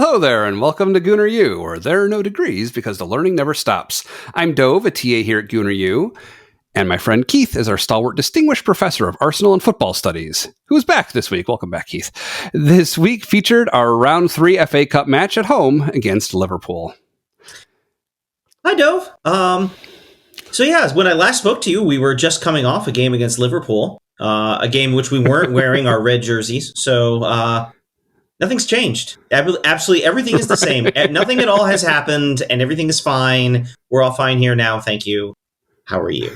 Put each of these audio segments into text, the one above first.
Hello there, and welcome to Gooner U, where there are no degrees because the learning never stops. I'm Dove, a TA here at Gooner U, and my friend Keith is our stalwart distinguished professor of Arsenal and football studies, who is back this week. Welcome back, Keith. This week featured our Round 3 FA Cup match at home against Liverpool. Hi, Dove. When I last spoke to you, we were just coming off a game against Liverpool, a game in which we weren't wearing our red jerseys, so nothing's changed. Absolutely everything is the same. Nothing at all has happened, and everything is fine. We're all fine here now, thank you. How are you?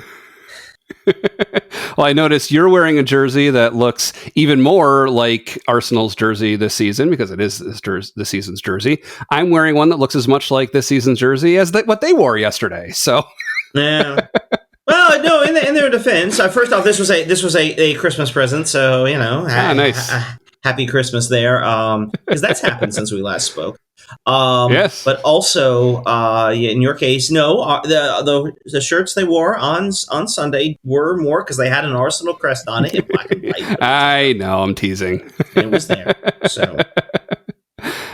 Well, I noticed you're wearing a jersey that looks even more like Arsenal's jersey this season because it is this season's jersey. I'm wearing one that looks as much like this season's jersey as what they wore yesterday. So, yeah. Well, no. In their defense, first off, this was a Christmas present, so nice. Happy Christmas there, because that's happened since we last spoke. Yes, but also, in your case, no, the shirts they wore on Sunday were more because they had an Arsenal crest on it in black and white. I know, I'm teasing. It was there, so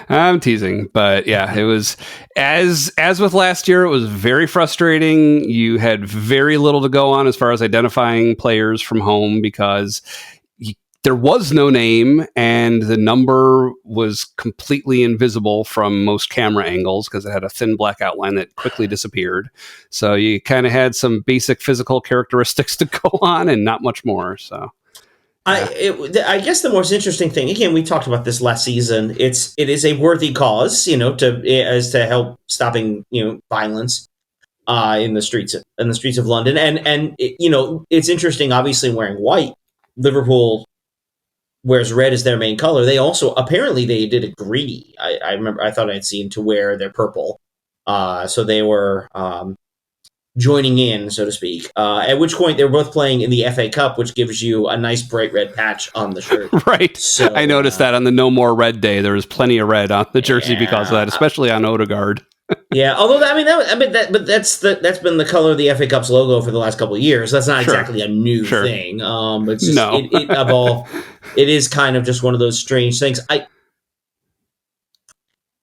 I'm teasing, but yeah, it was as with last year. It was very frustrating. You had very little to go on as far as identifying players from home because there was no name, and the number was completely invisible from most camera angles because it had a thin black outline that quickly disappeared. So you kind of had some basic physical characteristics to go on and not much more. So yeah. I guess the most interesting thing, again, we talked about this last season. It is a worthy cause, to help stopping violence in the streets of London, and it's interesting. Obviously, wearing white, Liverpool wears red as their main color. They also apparently they did agree. I remember I thought I'd seen to wear their purple. So they were joining in, so to speak. At which point they were both playing in the FA Cup, which gives you a nice bright red patch on the shirt. Right. So I noticed that on the No More Red Day, there was plenty of red on the jersey because of that, especially on Odegaard. Yeah, although that's been the color of the FA Cup's logo for the last couple of years. That's not exactly a new thing. It's just, it is kind of just one of those strange things.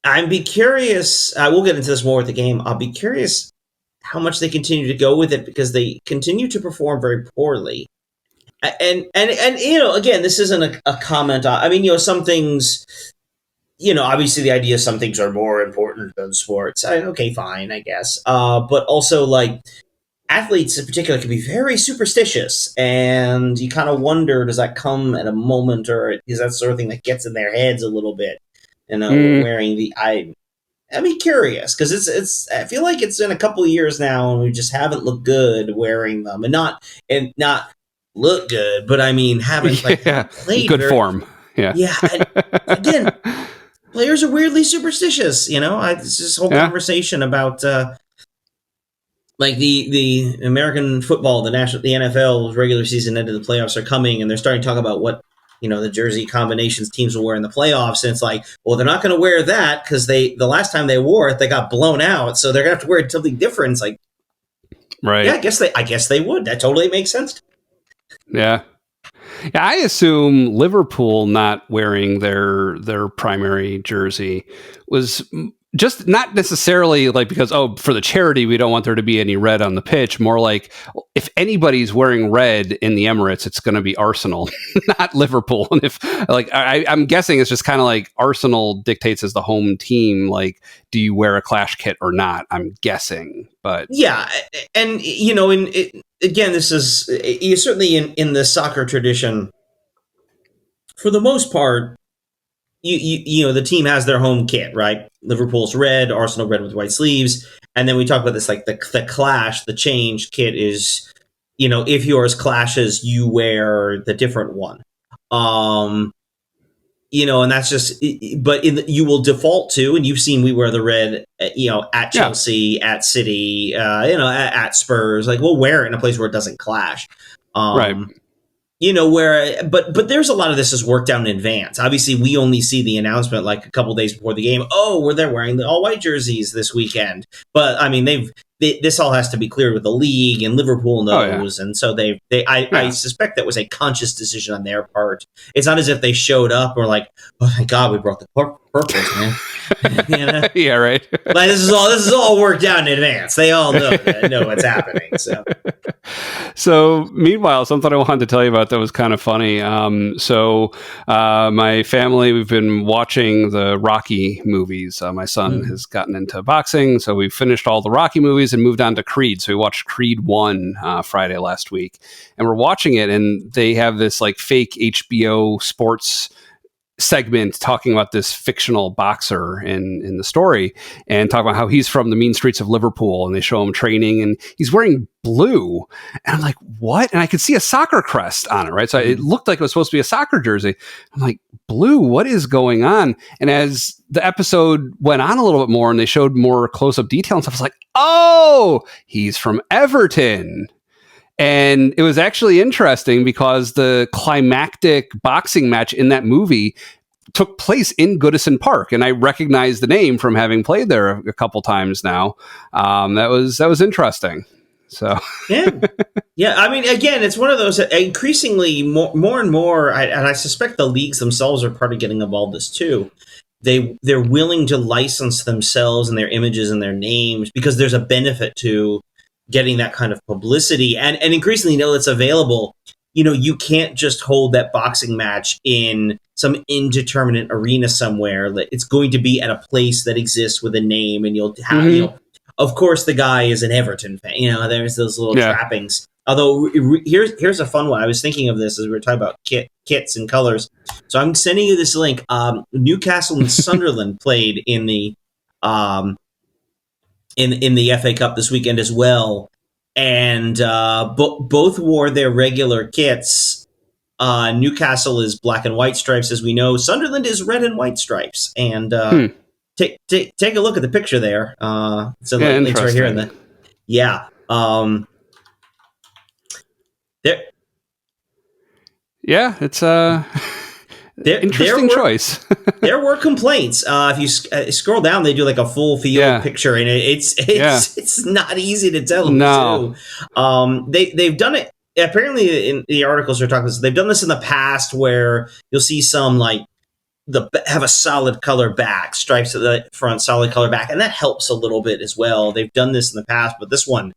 I'd be curious. We'll get into this more with the game. I'll be curious how much they continue to go with it because they continue to perform very poorly. And again, this isn't a comment on. Some things. Obviously the idea is some things are more important than sports. Okay, fine, I guess. But also, like, athletes in particular can be very superstitious, and you kind of wonder, does that come at a moment, or is that sort of thing that gets in their heads a little bit? Wearing the I'd be curious because it's. I feel like it's been a couple of years now, and we just haven't looked good wearing them, and not look good, but haven't played good form. Yeah, yeah. And again. Players are weirdly superstitious, It's this whole conversation about the American football, the NFL regular season into the playoffs are coming, and they're starting to talk about what the jersey combinations teams will wear in the playoffs, and it's like, well, they're not going to wear that because the last time they wore it, they got blown out, so they're going to have to wear something different. It's like, right? Yeah, I guess they would. That totally makes sense. Yeah. Yeah, I assume Liverpool not wearing their primary jersey was just not necessarily like because, for the charity, we don't want there to be any red on the pitch. More like if anybody's wearing red in the Emirates, it's going to be Arsenal, not Liverpool. And if I'm guessing it's just kind of like Arsenal dictates as the home team, like, do you wear a clash kit or not? I'm guessing, but yeah. And, again, this is certainly in the soccer tradition. For the most part, the team has their home kit, right? Liverpool's red, Arsenal red with white sleeves, and then we talk about this like the clash, the change kit is, if yours clashes, you wear the different one. And that's just, but you will default to, and you've seen we wear the red, at Chelsea, at City, at Spurs. Like, we'll wear it in a place where it doesn't clash. Right. But there's a lot of this is worked out in advance. Obviously, we only see the announcement like a couple days before the game. Oh, they're wearing the all white jerseys this weekend. But this all has to be cleared with the league, and Liverpool knows, and so I suspect that was a conscious decision on their part. It's not as if they showed up or like, oh my God, we brought the purples, man. You know? Yeah, right. Like this is all worked out in advance. They all know what's happening. So meanwhile, something I wanted to tell you about that was kind of funny. My family, we've been watching the Rocky movies. My son has gotten into boxing, so we finished all the Rocky movies and moved on to Creed. So we watched Creed 1 Friday last week, and we're watching it, and they have this like fake HBO sports segment talking about this fictional boxer in the story, and talking about how he's from the mean streets of Liverpool, and they show him training, and he's wearing blue, and I'm like, what? And I could see a soccer crest on it, right? So it looked like it was supposed to be a soccer jersey. I'm like, blue, what is going on? And as the episode went on a little bit more and they showed more close-up detail and stuff, I was like, oh, he's from Everton. And it was actually interesting because the climactic boxing match in that movie took place in Goodison Park, and I recognized the name from having played there a couple times now. That was interesting. So yeah. I mean, again, it's one of those increasingly more and more, and I suspect the leagues themselves are part of getting involved in this too. They're willing to license themselves and their images and their names because there's a benefit to getting that kind of publicity, and increasingly know it's available. You know, you can't just hold that boxing match in some indeterminate arena somewhere. It's going to be at a place that exists with a name, and you'll have, of course, the guy is an Everton fan. You know, there's those little trappings. Although here's a fun one. I was thinking of this as we were talking about kits and colors. So I'm sending you this link. Newcastle and Sunderland played in the in the FA Cup this weekend as well, and both wore their regular kits. Newcastle is black and white stripes, as we know. Sunderland is red and white stripes. And take a look at the picture there. So it's right here in the there. Yeah, it's interesting choice. There were complaints. If you scroll down, they do like a full field picture, and it's not easy to tell. No, they've done it. Apparently, in the articles they're talking about, they've done this in the past, where you'll see some like have a solid color back, stripes at the front, solid color back, and that helps a little bit as well. They've done this in the past, but this one,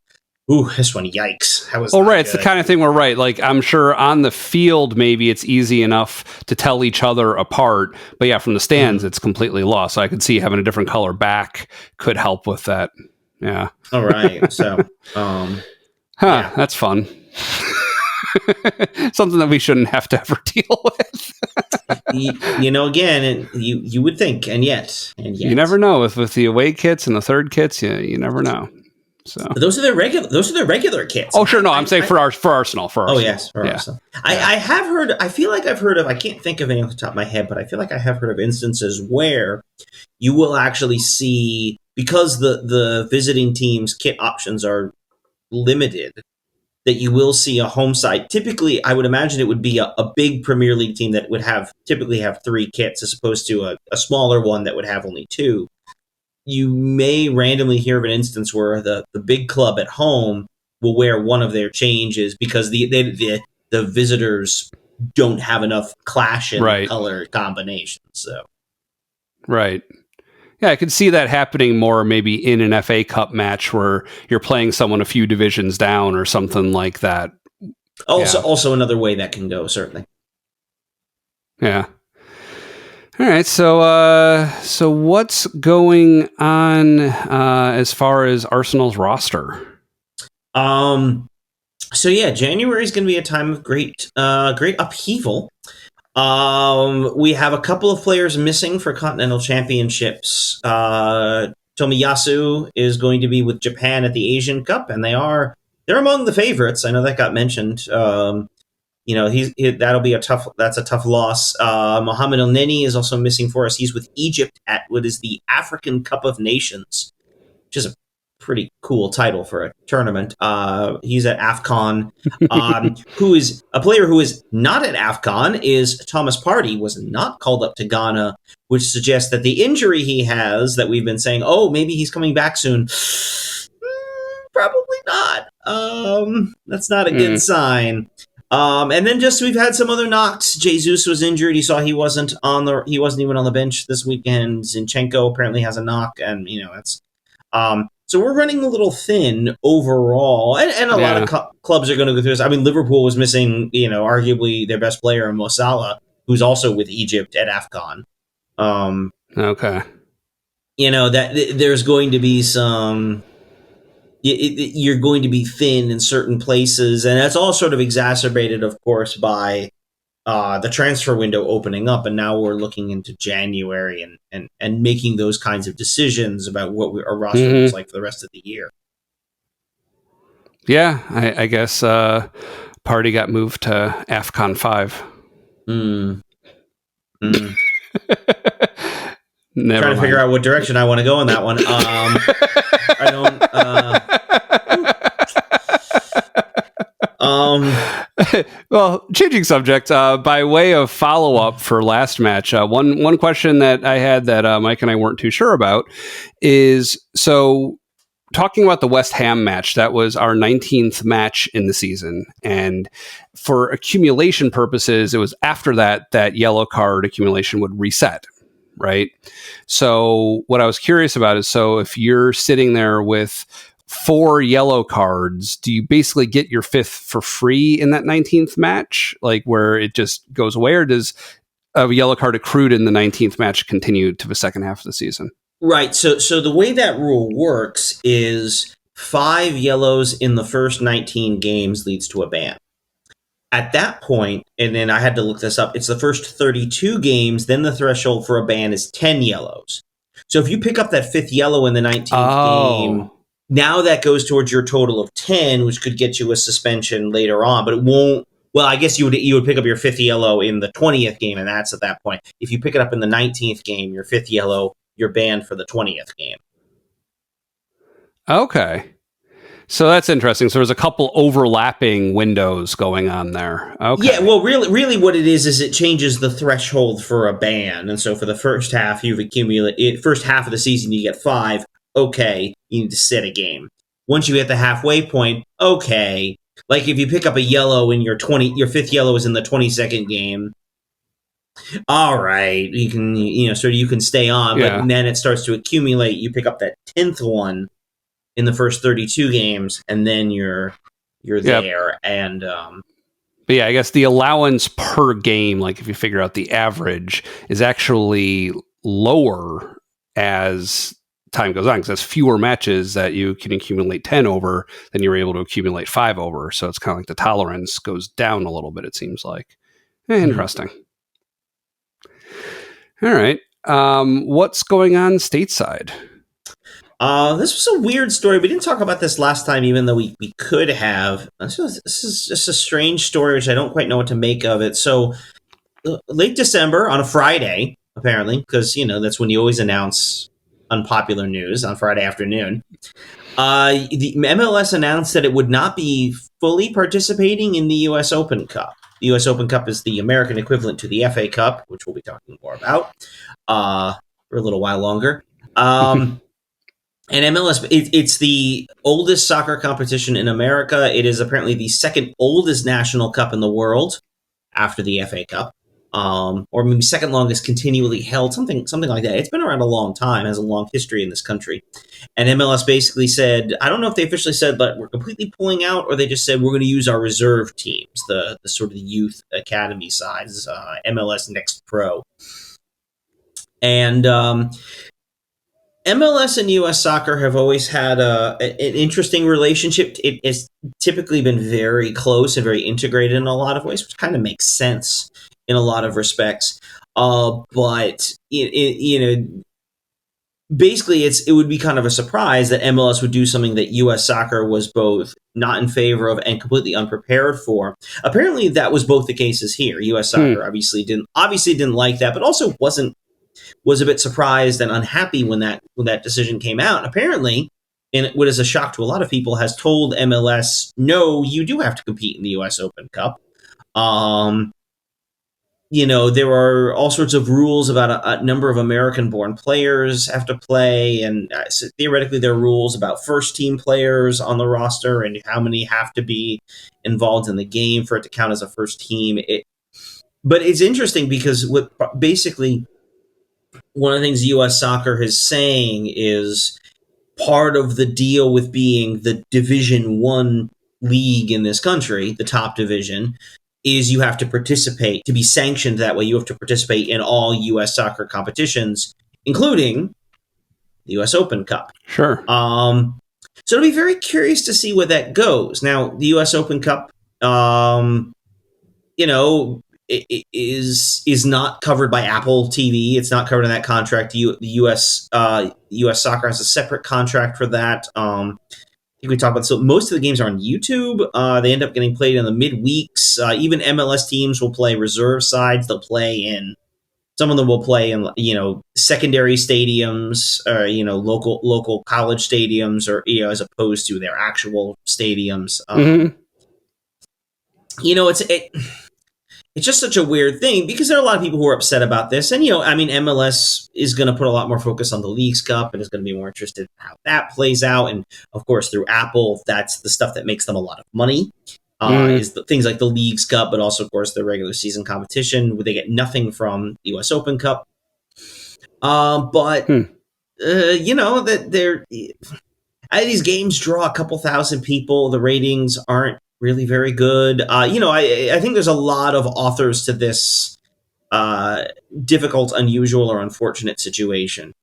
yikes. That was right. It's the kind of thing where, right, like I'm sure on the field, maybe it's easy enough to tell each other apart. But yeah, from the stands, it's completely lost. So I could see having a different color back could help with that. Yeah. All right. So, that's fun. Something that we shouldn't have to ever deal with. Again, you would think, and yet. You never know with the away kits and the third kits, you never know. So those are their regular kits. Oh, sure. No, I'm saying for Arsenal. Oh, yes, for Arsenal. I have heard. I feel like I've heard of. I can't think of any off the top of my head, but I feel like I have heard of instances where you will actually see, because the visiting team's kit options are limited, that you will see a home side. Typically, I would imagine it would be a big Premier League team that would typically have 3 kits, as opposed to a smaller one that would have only 2. You may randomly hear of an instance where the big club at home will wear one of their changes because the visitors don't have enough clash in color combinations. So, right. Yeah, I could see that happening more maybe in an FA Cup match where you're playing someone a few divisions down or something like that. Also another way that can go, certainly. Yeah. All right, so what's going on as far as Arsenal's roster? January is going to be a time of great upheaval. We have a couple of players missing for continental championships. Tomiyasu is going to be with Japan at the Asian Cup, and they're among the favorites. I know that got mentioned. That'll be a tough loss. Mohamed El Neni is also missing for us. He's with Egypt at what is the African Cup of Nations, which is a pretty cool title for a tournament. He's at AFCON. Who is a player who is not at AFCON is Thomas Partey, was not called up to Ghana, which suggests that the injury he has that we've been saying, maybe he's coming back soon. Probably not. That's not a good sign. And then just we've had some other knocks. Jesus was injured. You saw he wasn't even on the bench this weekend. Zinchenko apparently has a knock, and that's so we're running a little thin overall, and a lot of clubs are going to go through this. I mean, Liverpool was missing, arguably their best player, Mo Salah, who's also with Egypt at AFCON. Okay. That there's going to be some. You're going to be thin in certain places, and that's all sort of exacerbated, of course, by the transfer window opening up, and now we're looking into January and making those kinds of decisions about what our roster looks like for the rest of the year. Yeah, I guess Party got moved to AFCON 5. Never trying to figure out what direction I want to go in that one. I don't. Well, changing subject, by way of follow-up for last match, one question that I had that Mike and I weren't too sure about is, so talking about the West Ham match, that was our 19th match in the season. And for accumulation purposes, it was after that yellow card accumulation would reset, right? So what I was curious about is, so if you're sitting there with 4 yellow cards, do you basically get your 5th for free in that 19th match, like where it just goes away, or does a yellow card accrued in the 19th match continue to the second half of the season? Right. So the way that rule works is 5 yellows in the first 19 games leads to a ban. At that point, and then I had to look this up, it's the first 32 games, then the threshold for a ban is 10 yellows. So if you pick up that 5th yellow in the 19th game, now that goes towards your total of 10, which could get you a suspension later on, but it won't. Well, I guess you would pick up your 5th yellow in the 20th game, and that's at that point. If you pick it up in the 19th game, your 5th yellow, you're banned for the 20th game. Okay. So that's interesting. So there's a couple overlapping windows going on there. Okay. Yeah, well, really what it is it changes the threshold for a ban. And so for the first half, first half of the season, you get 5. Okay, you need to sit a game. Once you hit the halfway point, okay. Like if you pick up a yellow in your 5th yellow is in the 22nd game. All right, you can, so you can stay on, but then it starts to accumulate. You pick up that 10th one in the first 32 games, and then you're there. And but yeah, I guess the allowance per game, like if you figure out the average, is actually lower as time goes on, because there's fewer matches that you can accumulate 10 over than you're able to accumulate 5 over. So it's kind of like the tolerance goes down a little bit, it seems like. Interesting. All right. What's going on stateside? This was a weird story. We didn't talk about this last time, even though we could have. This is just a strange story, which I don't quite know what to make of it. So, late December, on a Friday, apparently, because, that's when you always announce unpopular news, on Friday afternoon, the MLS announced that it would not be fully participating in the U.S. Open Cup. The U.S. Open Cup is the American equivalent to the FA Cup, which we'll be talking more about for a little while longer. And MLS, it's the oldest soccer competition in America. It is apparently the second oldest national cup in the world after the FA Cup, or maybe second longest continually held, something like that. It's been around a long time, has a long history in this country. And MLS basically said, I don't know if they officially said, but we're completely pulling out, or they just said we're going to use our reserve teams, the sort of youth academy sides, MLS Next Pro. And MLS and U.S. soccer have always had an interesting relationship. It has typically been very close and very integrated in a lot of ways, which kind of makes sense in a lot of respects. But basically, it would be kind of a surprise that MLS would do something that U.S. soccer was both not in favor of and completely unprepared for. Apparently, that was both the cases here. U.S. soccer obviously didn't like that, but also was a bit surprised and unhappy when that decision came out. Apparently, and what is a shock to a lot of people, has told MLS, no, you do have to compete in the U.S. Open Cup. there are all sorts of rules about a number of American-born players have to play, and so theoretically there are rules about first-team players on the roster and how many have to be involved in the game for it to count as a first team. But it's interesting because basically one of the things U.S. Soccer is saying is part of the deal with being the Division One league in this country, the top division, is you have to participate to be sanctioned that way. You have to participate in all U.S. soccer competitions, including the U.S. Open Cup. Sure. So it'll be very curious to see where that goes. Now, the U.S. Open Cup, it is not covered by Apple TV. It's not covered in that contract. The U.S. Soccer has a separate contract for that. I think we talked about, so most of the games are on YouTube. They end up getting played in the midweeks. Even MLS teams will play reserve sides. They'll play in, some of them will play in, secondary stadiums, or, local college stadiums, or, as opposed to their actual stadiums. It's just such a weird thing because there are a lot of people who are upset about this. And, MLS is going to put a lot more focus on the Leagues Cup and is going to be more interested in how that plays out. And, of course, through Apple, that's the stuff that makes them a lot of money, is things like the Leagues Cup, but also, of course, the regular season competition, where they get nothing from the U.S. Open Cup. That these games draw a couple thousand people. The ratings aren't really very good. I think there's a lot of authors to this difficult, unusual, or unfortunate situation,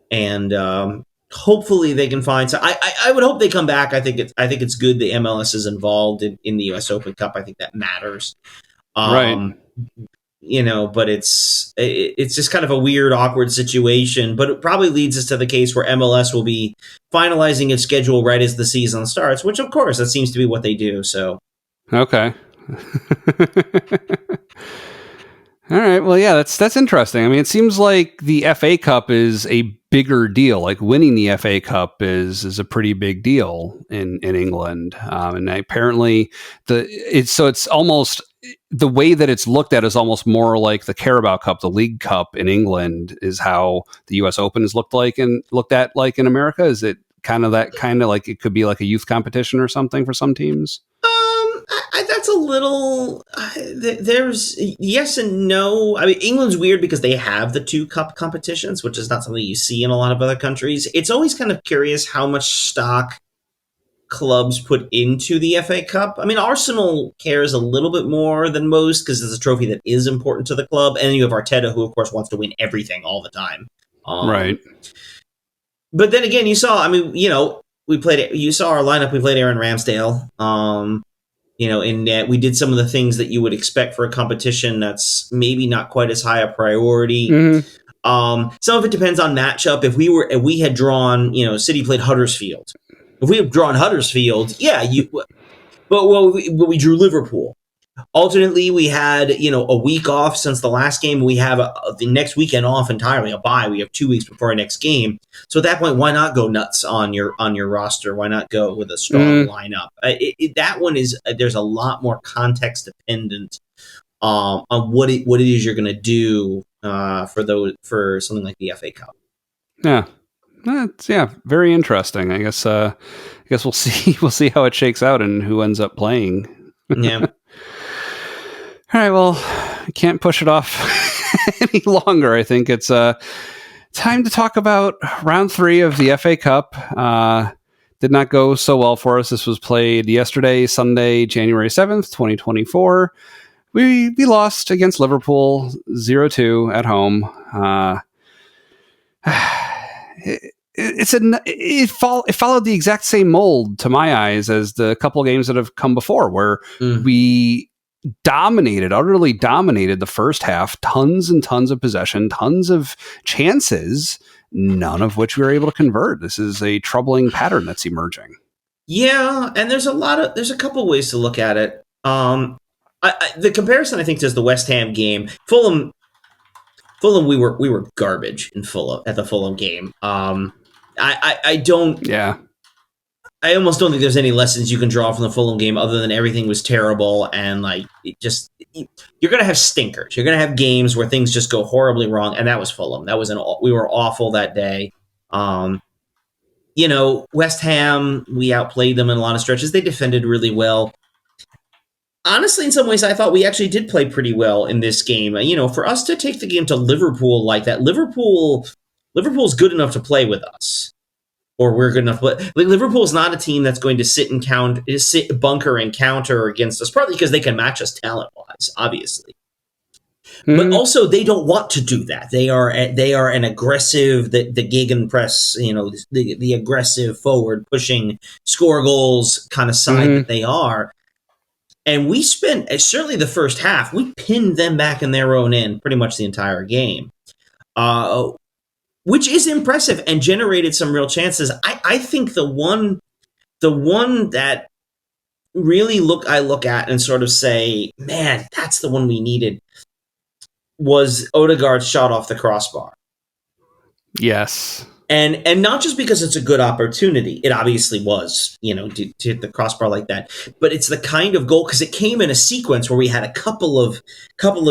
and hopefully they can find. So I would hope they come back. I think it's good the MLS is involved in the U.S. Open Cup. I think that matters. Right. But it's just kind of a weird, awkward situation. But it probably leads us to the case where MLS will be finalizing its schedule right as the season starts, which, of course, that seems to be what they do. So, okay. All right. Well, yeah, that's interesting. I mean, it seems like the FA Cup is a bigger deal. Like winning the FA Cup is a pretty big deal in England, and apparently it's almost, the way that it's looked at is almost more like the Carabao Cup, the League Cup in England, is how the U.S. Open is looked at like in America. Is it kind of like it could be like a youth competition or something for some teams? That's a little. There's yes and no. I mean, England's weird because they have the two cup competitions, which is not something you see in a lot of other countries. It's always kind of curious how much stock clubs put into the FA Cup. I mean, Arsenal cares a little bit more than most because it's a trophy that is important to the club, and you have Arteta, who of course wants to win everything all the time. Right. But then again, you saw. I mean, we played. You saw our lineup. We played Aaron Ramsdale. In net, we did some of the things that you would expect for a competition that's maybe not quite as high a priority. Some of it depends on matchup. If we had drawn, City played Huddersfield. If we had drawn Huddersfield, but we drew Liverpool. Alternately, we had a week off since the last game. We have the next weekend off entirely, a bye. We have 2 weeks before our next game. So at that point, why not go nuts on your roster? Why not go with a strong lineup? That one is there's a lot more context dependent on what it is you're going to do for something like the FA Cup. Yeah. That's very interesting. I guess we'll see how it shakes out and who ends up playing. Yeah. All right, well, I can't push it off any longer. I think it's time to talk about round 3 of the FA Cup. Did not go so well for us. This was played yesterday, Sunday, January 7th, 2024. We lost against Liverpool 0-2 at home. It followed the exact same mold to my eyes as the couple of games that have come before, where we utterly dominated the first half, tons and tons of possession, tons of chances, none of which we were able to convert. This is a troubling pattern that's emerging. Yeah, and there's a couple ways to look at it. The comparison, I think, is the West Ham game. Fulham, we were garbage in Fulham at the Fulham game. I don't. Yeah. I almost don't think there's any lessons you can draw from the Fulham game other than everything was terrible and like you're going to have stinkers. You're going to have games where things just go horribly wrong, and that was Fulham. We were awful that day. West Ham, we outplayed them in a lot of stretches. They defended really well. Honestly, in some ways, I thought we actually did play pretty well in this game. For us to take the game to Liverpool like that, Liverpool's good enough to play with us. Or we're good enough. But Liverpool's not a team that's going to sit bunker and counter against us, partly because they can match us talent-wise, obviously. Mm-hmm. But also, they don't want to do that. They are an aggressive, the gegenpress, the aggressive forward pushing, score goals kind of side that they are. And we spent, certainly the first half, we pinned them back in their own end pretty much the entire game. Which is impressive and generated some real chances. I think the one that really I look at and sort of say, man, that's the one we needed, was Odegaard's shot off the crossbar. Yes. And not just because it's a good opportunity. It obviously was, to hit the crossbar like that. But it's the kind of goal, because it came in a sequence where we had a couple of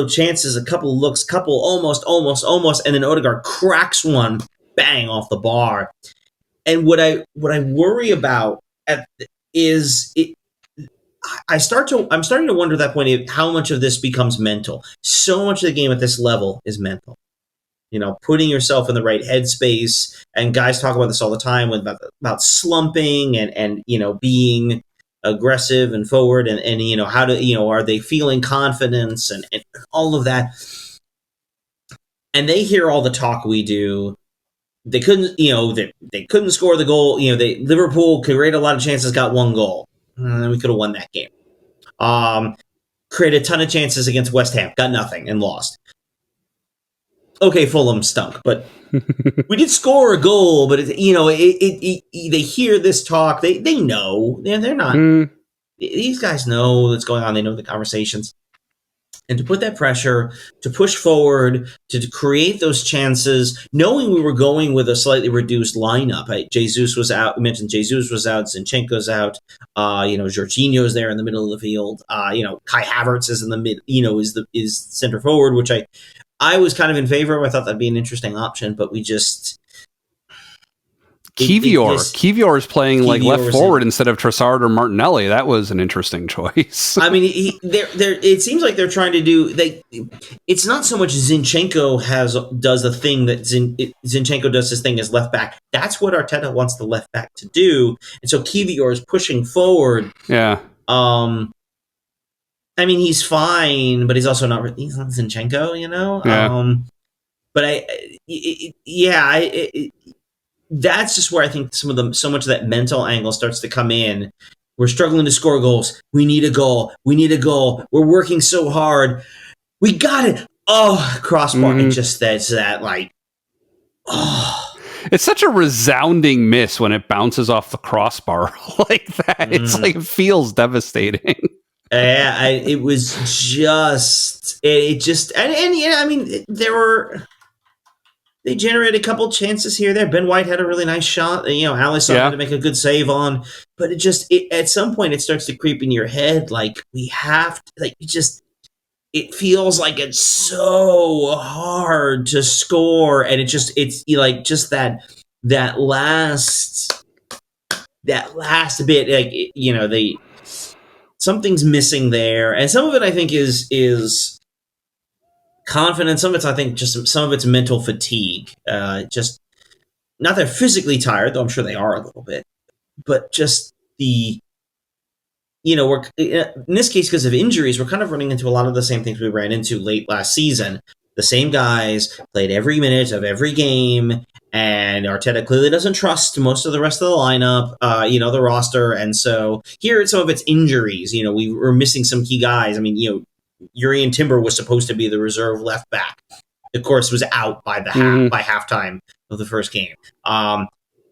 chances, a couple of looks, almost, and then Odegaard cracks one, bang, off the bar. And what I worry about is I'm starting to wonder at that point how much of this becomes mental. So much of the game at this level is mental. Putting yourself in the right headspace, and guys talk about this all the time about slumping and being aggressive and forward and how to, are they feeling confidence and all of that. And they hear all the talk we do. They couldn't, they couldn't score the goal. Liverpool created a lot of chances, got one goal. We could have won that game. Created a ton of chances against West Ham, got nothing and lost. Okay, Fulham stunk, but we did score a goal. But they hear this talk. They know they're not. These guys know what's going on. They know the conversations, and to put that pressure, to push forward, to create those chances, knowing we were going with a slightly reduced lineup. Jesus was out. We mentioned Jesus was out. Zinchenko's out. Jorginho's there in the middle of the field. Kai Havertz is in the mid. Is center forward, which I was kind of in favor of. I thought that'd be an interesting option, but we just... Kivior is playing like left forward instead of Trossard or Martinelli. That was an interesting choice. I mean, it seems like they're trying to do... It's not so much Zinchenko does the thing that Zinchenko does his thing as left back. That's what Arteta wants the left back to do. And so Kivior is pushing forward. Yeah. I mean, he's fine, but he's also not Zinchenko, Yeah. But that's just where I think so much of that mental angle starts to come in. We're struggling to score goals. We need a goal. We're working so hard. We got it. Oh, crossbar. And just that like, oh. It's such a resounding miss when it bounces off the crossbar like that. It's like, it feels devastating. It was just, I mean, they generated a couple chances here or there. Ben White had a really nice shot, Alisson had to make a good save on, but at some point it starts to creep in your head. Like, we have to, it feels like it's so hard to score. And it's that last bit, something's missing there, and some of it I think is confidence. Some of it's mental fatigue. Just not they're physically tired, though I'm sure they are a little bit, but just we're in this case because of injuries. We're kind of running into a lot of the same things we ran into late last season. The same guys played every minute of every game, and Arteta clearly doesn't trust most of the rest of the lineup, the roster. And so here, some of it's injuries. We were missing some key guys. I mean, Urian Timber was supposed to be the reserve left back. Of course, was out by by halftime of the first game.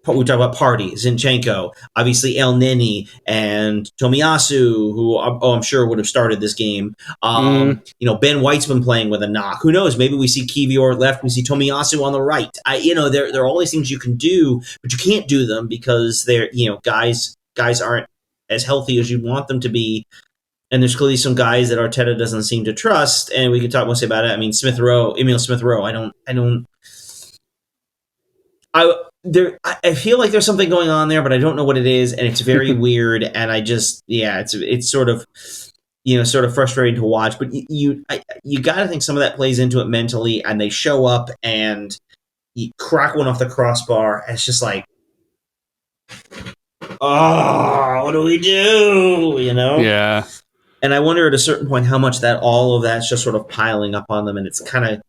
We talk about Partey, Zinchenko, obviously El Neni, and Tomiyasu, who I'm sure would have started this game. Ben White's been playing with a knock. Who knows? Maybe we see Kivior left, we see Tomiyasu on the right. There are all these things you can do, but you can't do them because they're guys guys aren't as healthy as you want them to be. And there's clearly some guys that Arteta doesn't seem to trust, and we could talk mostly about it. I mean, Emil Smith Rowe. I feel like there's something going on there, but I don't know what it is, and it's very weird. And it's sort of frustrating to watch. But you got to think some of that plays into it mentally, and they show up and you crack one off the crossbar, and it's just like, oh, what do we do? Yeah. And I wonder at a certain point how much all of that's just sort of piling up on them, and it's kind of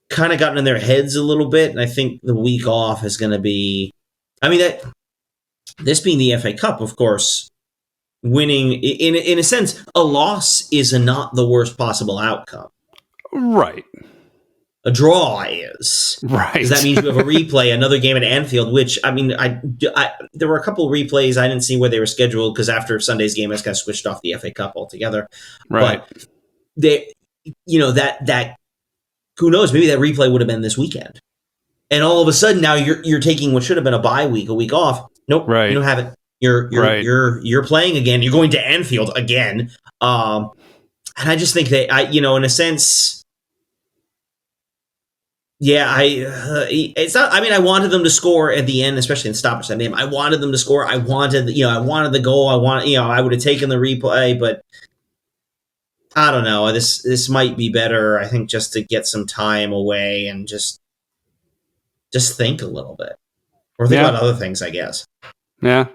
gotten in their heads a little bit. And I think the week off is going to be, this being the FA Cup, of course, winning in a sense, a loss is not the worst possible outcome. Right. A draw is. Right. Because that means you have a replay, another game at Anfield, which, there were a couple of replays I didn't see where they were scheduled because after Sunday's game, I just kind of switched off the FA Cup altogether. Right. But that who knows, maybe that replay would have been this weekend. And all of a sudden now you're taking what should have been a bye week, a week off. Nope. Right. You don't have it. You're playing again. You're going to Anfield again. And I just think in a sense, yeah, it's not. I mean, I wanted them to score at the end, especially in stoppage time. I wanted them to score. I wanted the goal. I would have taken the replay, but I don't know. This might be better. I think just to get some time away and just think a little bit, or think about other things, I guess. Yeah.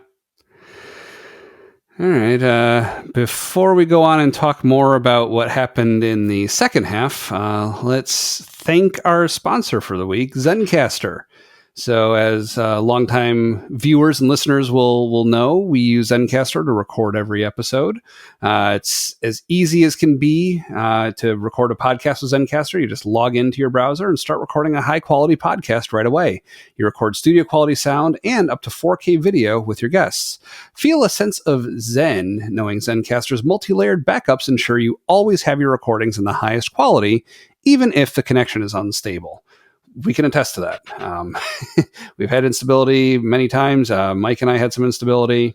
All right. Before we go on and talk more about what happened in the second half, let's thank our sponsor for the week, Zencastr. So as longtime viewers and listeners will know, we use Zencastr to record every episode. It's as easy as can be to record a podcast with Zencastr. You just log into your browser and start recording a high-quality podcast right away. You record studio-quality sound and up to 4K video with your guests. Feel a sense of zen knowing Zencastr's multi-layered backups ensure you always have your recordings in the highest quality, even if the connection is unstable. We can attest to that. We've had instability many times. Mike and I had some instability.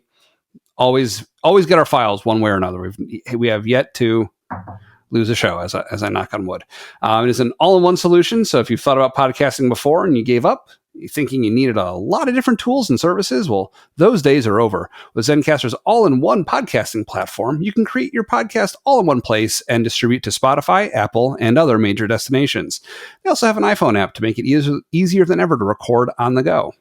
Always get our files one way or another. We have yet to lose a show, as I knock on wood. It is an all-in-one solution. So if you've thought about podcasting before and you gave up, thinking you needed a lot of different tools and services, well, those days are over. With Zencastr's all-in-one podcasting platform, you can create your podcast all in one place and distribute to Spotify, Apple, and other major destinations. They also have an iPhone app to make it easier than ever to record on the go.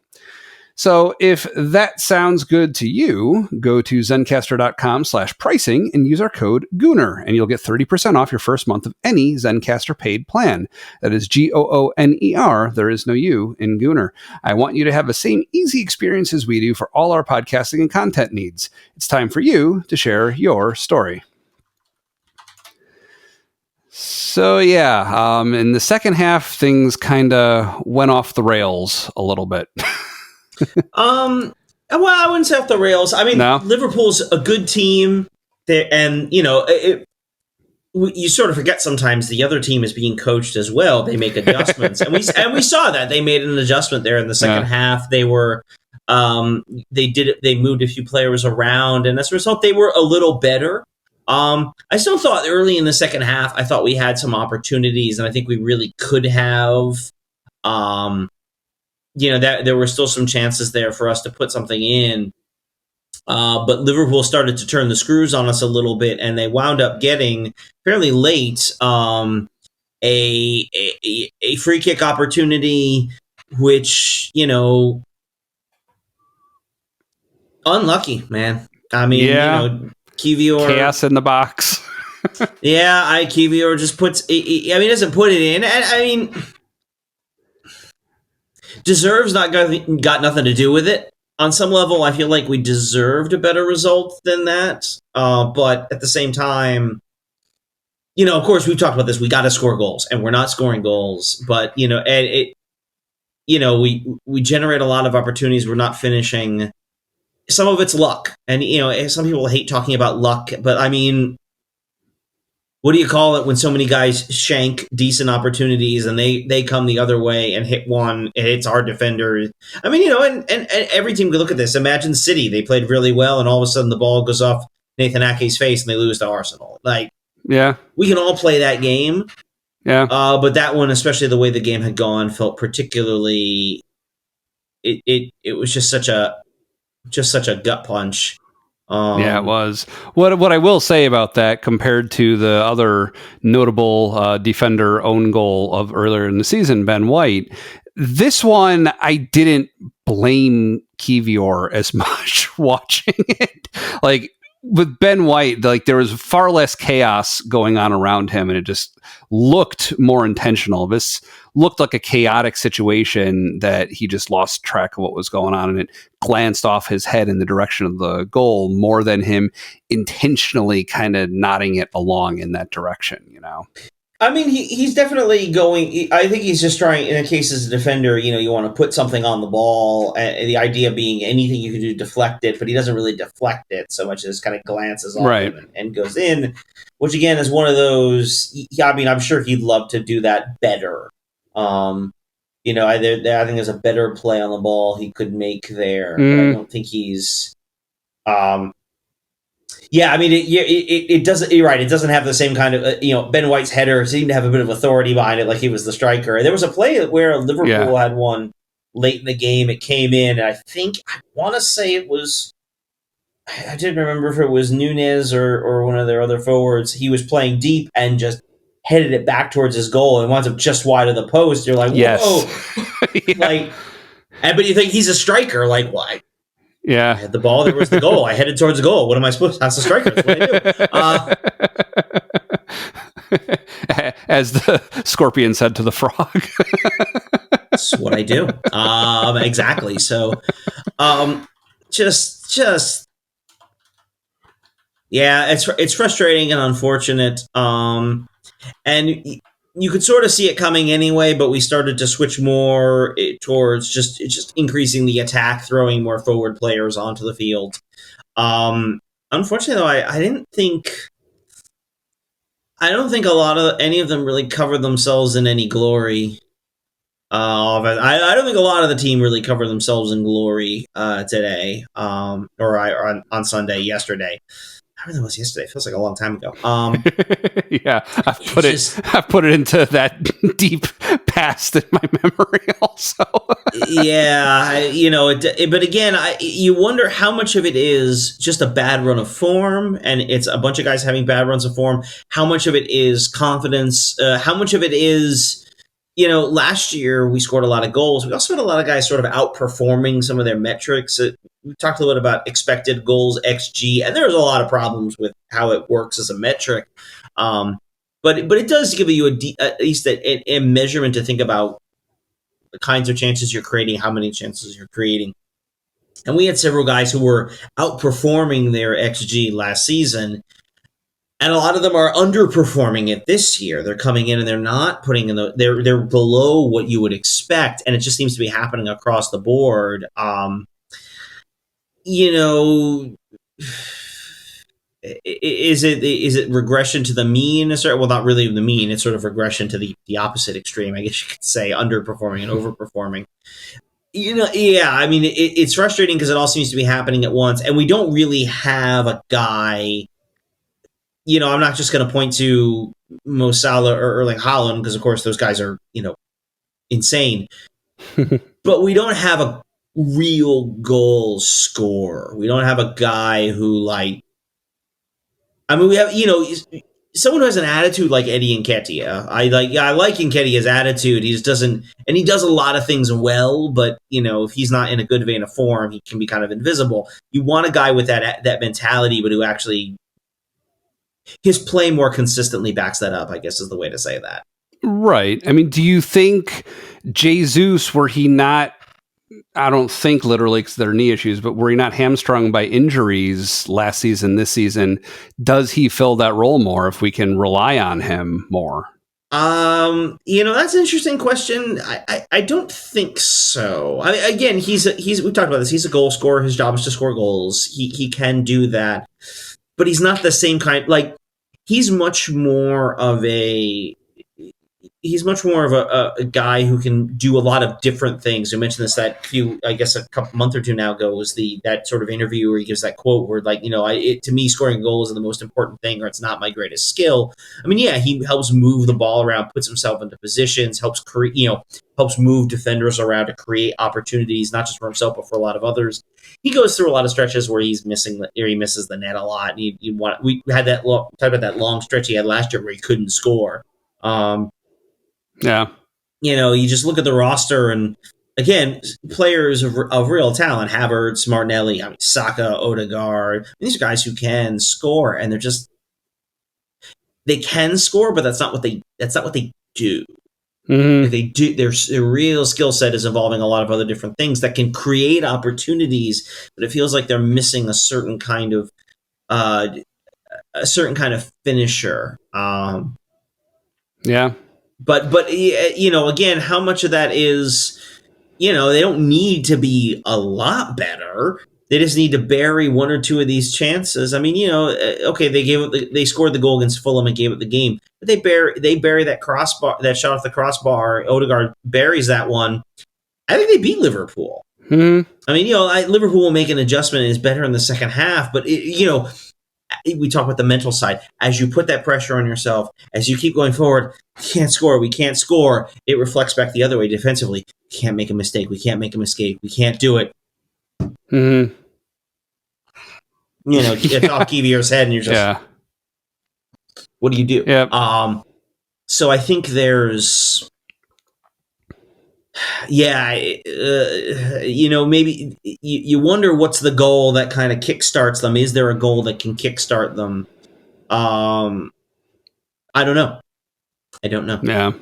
So if that sounds good to you, go to zencastr.com/pricing and use our code Gooner, and you'll get 30% off your first month of any Zencastr paid plan. That is Gooner. There is no U in Gooner. I want you to have the same easy experience as we do for all our podcasting and content needs. It's time for you to share your story. So yeah, in the second half, things kind of went off the rails a little bit. Well, I wouldn't say off the rails. I mean, no. Liverpool's a good team, and you sort of forget sometimes the other team is being coached as well. They make adjustments, and we saw that they made an adjustment there in the second half. They were, they did it. They moved a few players around, and as a result, they were a little better. I still thought early in the second half, I thought we had some opportunities, and I think we really could have. That there were still some chances there for us to put something in. But Liverpool started to turn the screws on us a little bit, and they wound up getting fairly late a free kick opportunity, which, unlucky, man. I mean, Kivior... Chaos in the box. Kivior just puts... doesn't put it in. And, I mean... Deserves got nothing to do with it. On some level, I feel like we deserved a better result than that. But at the same time, of course, we've talked about this. We got to score goals, and we're not scoring goals. But we generate a lot of opportunities. We're not finishing. Some of it's luck, and some people hate talking about luck. But I mean, what do you call it when so many guys shank decent opportunities and they come the other way and hit one, it hits our defender. I mean, and every team could look at this. Imagine City, they played really well, and all of a sudden the ball goes off Nathan Ake's face and they lose to Arsenal. Like, yeah, we can all play that game. Yeah. But that one, especially the way the game had gone, felt particularly. It was just such a gut punch. Yeah, it was. What I will say about that, compared to the other notable defender own goal of earlier in the season, Ben White, this one I didn't blame Kivior as much watching it. Like, with Ben White, like, there was far less chaos going on around him, and it just looked more intentional. This looked like a chaotic situation that he just lost track of what was going on, and it glanced off his head in the direction of the goal more than him intentionally kind of nodding it along in that direction, I mean, he's definitely going. I think he's just trying. In a case as a defender, you want to put something on the ball. And the idea being anything you can do to deflect it, but he doesn't really deflect it so much as kind of glances off him and goes in, which again is one of those. I mean, I'm sure he'd love to do that better. I think there's a better play on the ball he could make there. But I don't think he's. Yeah, I mean, it doesn't. You're right. It doesn't have the same kind of. Ben White's header seemed to have a bit of authority behind it, like he was the striker. There was a play where Liverpool had one late in the game. It came in, and I want to say it was. I didn't remember if it was Nunez or one of their other forwards. He was playing deep and just headed it back towards his goal and winds up just wide of the post. You're like, whoa, but you think he's a striker? Like, why? Yeah. I had the ball. There was the goal. I headed towards the goal. What am I supposed to? That's the striker. That's what I do. As the scorpion said to the frog. That's what I do. Exactly. So, yeah, it's frustrating and unfortunate. And you could sort of see it coming anyway, but we started to switch more towards just increasing the attack, throwing more forward players onto the field. Unfortunately, though, I don't think any of them really covered themselves in any glory. I don't think a lot of the team really covered themselves in glory today, or on Sunday yesterday. I don't know, it was yesterday. It feels like a long time ago. Yeah, I've put it into that deep past in my memory also. Yeah, but again, you wonder how much of it is just a bad run of form, and it's a bunch of guys having bad runs of form. How much of it is confidence? How much of it is, last year we scored a lot of goals. We also had a lot of guys sort of outperforming some of their metrics. We talked a little bit about expected goals, XG, and there's a lot of problems with how it works as a metric. But it does give you at least a measurement to think about the kinds of chances you're creating, how many chances you're creating. And we had several guys who were outperforming their XG last season, and a lot of them are underperforming it this year. They're coming in and they're not putting in they're below what you would expect, and it just seems to be happening across the board. Is it regression to the mean? Well, not really the mean. It's sort of regression to the opposite extreme, I guess you could say, underperforming and overperforming. Yeah, I mean, it's frustrating because it all seems to be happening at once, and we don't really have a guy. I'm not just going to point to Mo Salah or Erling Haaland because, of course, those guys are, insane. But we don't have a real goal scorer. We don't have a guy who, we have, someone who has an attitude like Eddie Nketiah. I like Nketiah's attitude. He just doesn't, and he does a lot of things well, but, if he's not in a good vein of form, he can be kind of invisible. You want a guy with that mentality, but who actually, his play more consistently backs that up, I guess is the way to say that. Right. I mean, do you think Jesus, were he not, I don't think literally because there are knee issues, but were he not hamstrung by injuries last season, this season, does he fill that role more if we can rely on him more? That's an interesting question. I don't think so. I mean, again, we talked about this. He's a goal scorer. His job is to score goals. He can do that, but he's not the same kind. he's much more of a a guy who can do a lot of different things. I mentioned this I guess a couple month or two now ago was that sort of interview where he gives that quote where like, to me scoring goals is the most important thing, or it's not my greatest skill. I mean, yeah, he helps move the ball around, puts himself into positions, helps helps move defenders around to create opportunities, not just for himself but for a lot of others. He goes through a lot of stretches where he misses the net a lot. And we had talk about that long stretch he had last year where he couldn't score. Yeah. You just look at the roster and, again, players of real talent, Havertz, Martinelli, Saka, Odegaard. These are guys who can score, and they can score, but that's not what they do. Mm-hmm. They do their real skill set is involving a lot of other different things that can create opportunities, but it feels like they're missing a certain kind of finisher. Yeah. But again, how much of that is, they don't need to be a lot better. They just need to bury one or two of these chances. I mean, okay, they scored the goal against Fulham and gave it the game, but they bury that crossbar, that shot off the crossbar. Odegaard buries that one. I think they beat Liverpool. Mm-hmm. I mean, Liverpool will make an adjustment and is better in the second half, but we talk about the mental side. As you put that pressure on yourself, as you keep going forward, we can't score. It reflects back the other way defensively. We can't make a mistake. We can't make a mistake. We can't do it. Mm-hmm. It's off Kivier's head, and you're just, what do you do? Yep. So I think there's, maybe you wonder what's the goal that kind of kickstarts them. Is there a goal that can kickstart them? I don't know. Yeah.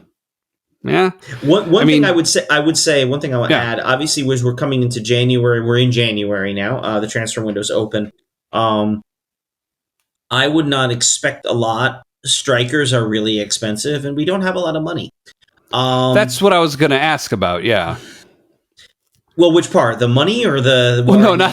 Yeah. One thing I would say, one thing I want to add, obviously, was we're coming into January. We're in January now. The transfer window's open. I would not expect a lot. Strikers are really expensive, and we don't have a lot of money. That's what I was going to ask about. Yeah. Well, which part? The money or the? Well, no, not.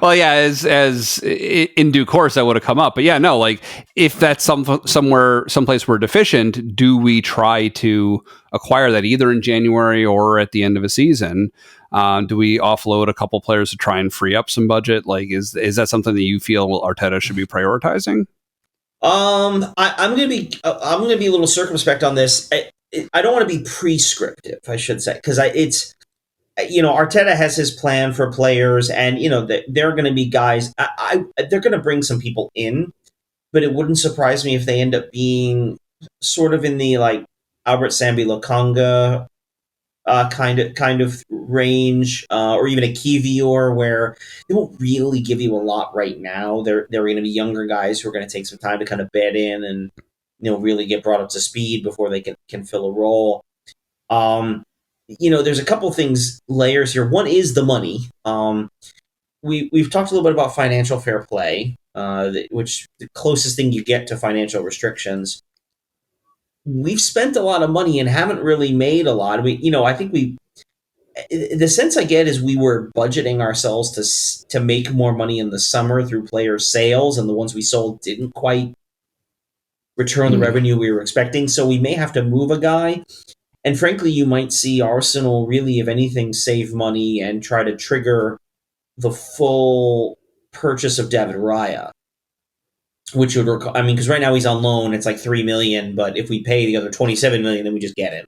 Well, yeah. As in due course, that would have come up. But yeah, no. Like, if that's someplace we're deficient, do we try to acquire that either in January or at the end of a season? Do we offload a couple players to try and free up some budget? Like, is that something that you feel Arteta should be prioritizing? I'm gonna be a little circumspect on this. I don't want to be prescriptive, I should say, because Arteta has his plan for players, and there are going to be guys. They're going to bring some people in, but it wouldn't surprise me if they end up being sort of in the like Albert Sambi Lokonga kind of range, or even a Kivior, where they won't really give you a lot right now. They're going to be younger guys who are going to take some time to kind of bed in and really get brought up to speed before they can fill a role. There's a couple layers here. One is the money. We've talked a little bit about financial fair play, which the closest thing you get to financial restrictions. We've spent a lot of money and haven't really made a lot. I think the sense I get is we were budgeting ourselves to make more money in the summer through player sales, and the ones we sold didn't quite return the revenue we were expecting. So we may have to move a guy. And frankly, you might see Arsenal really, if anything, save money and try to trigger the full purchase of David Raya, which would because right now he's on loan. It's like $3 million, but if we pay the other $27 million, then we just get him,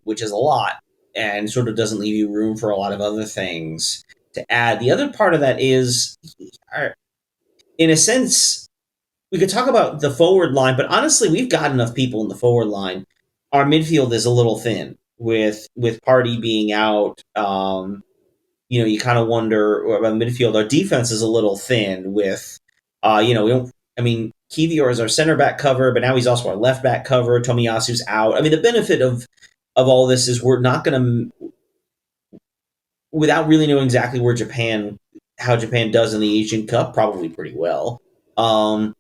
which is a lot, and sort of doesn't leave you room for a lot of other things to add. The other part of that is, in a sense, we could talk about the forward line, but honestly, we've got enough people in the forward line. Our midfield is a little thin with Partey being out. You kind of wonder about the midfield. Our defense is a little thin with, we don't. I mean, Kivior is our center back cover, but now he's also our left back cover. Tomiyasu's out. I mean, the benefit of all this is we're not going to, without really knowing exactly how Japan does in the Asian Cup, probably pretty well. We're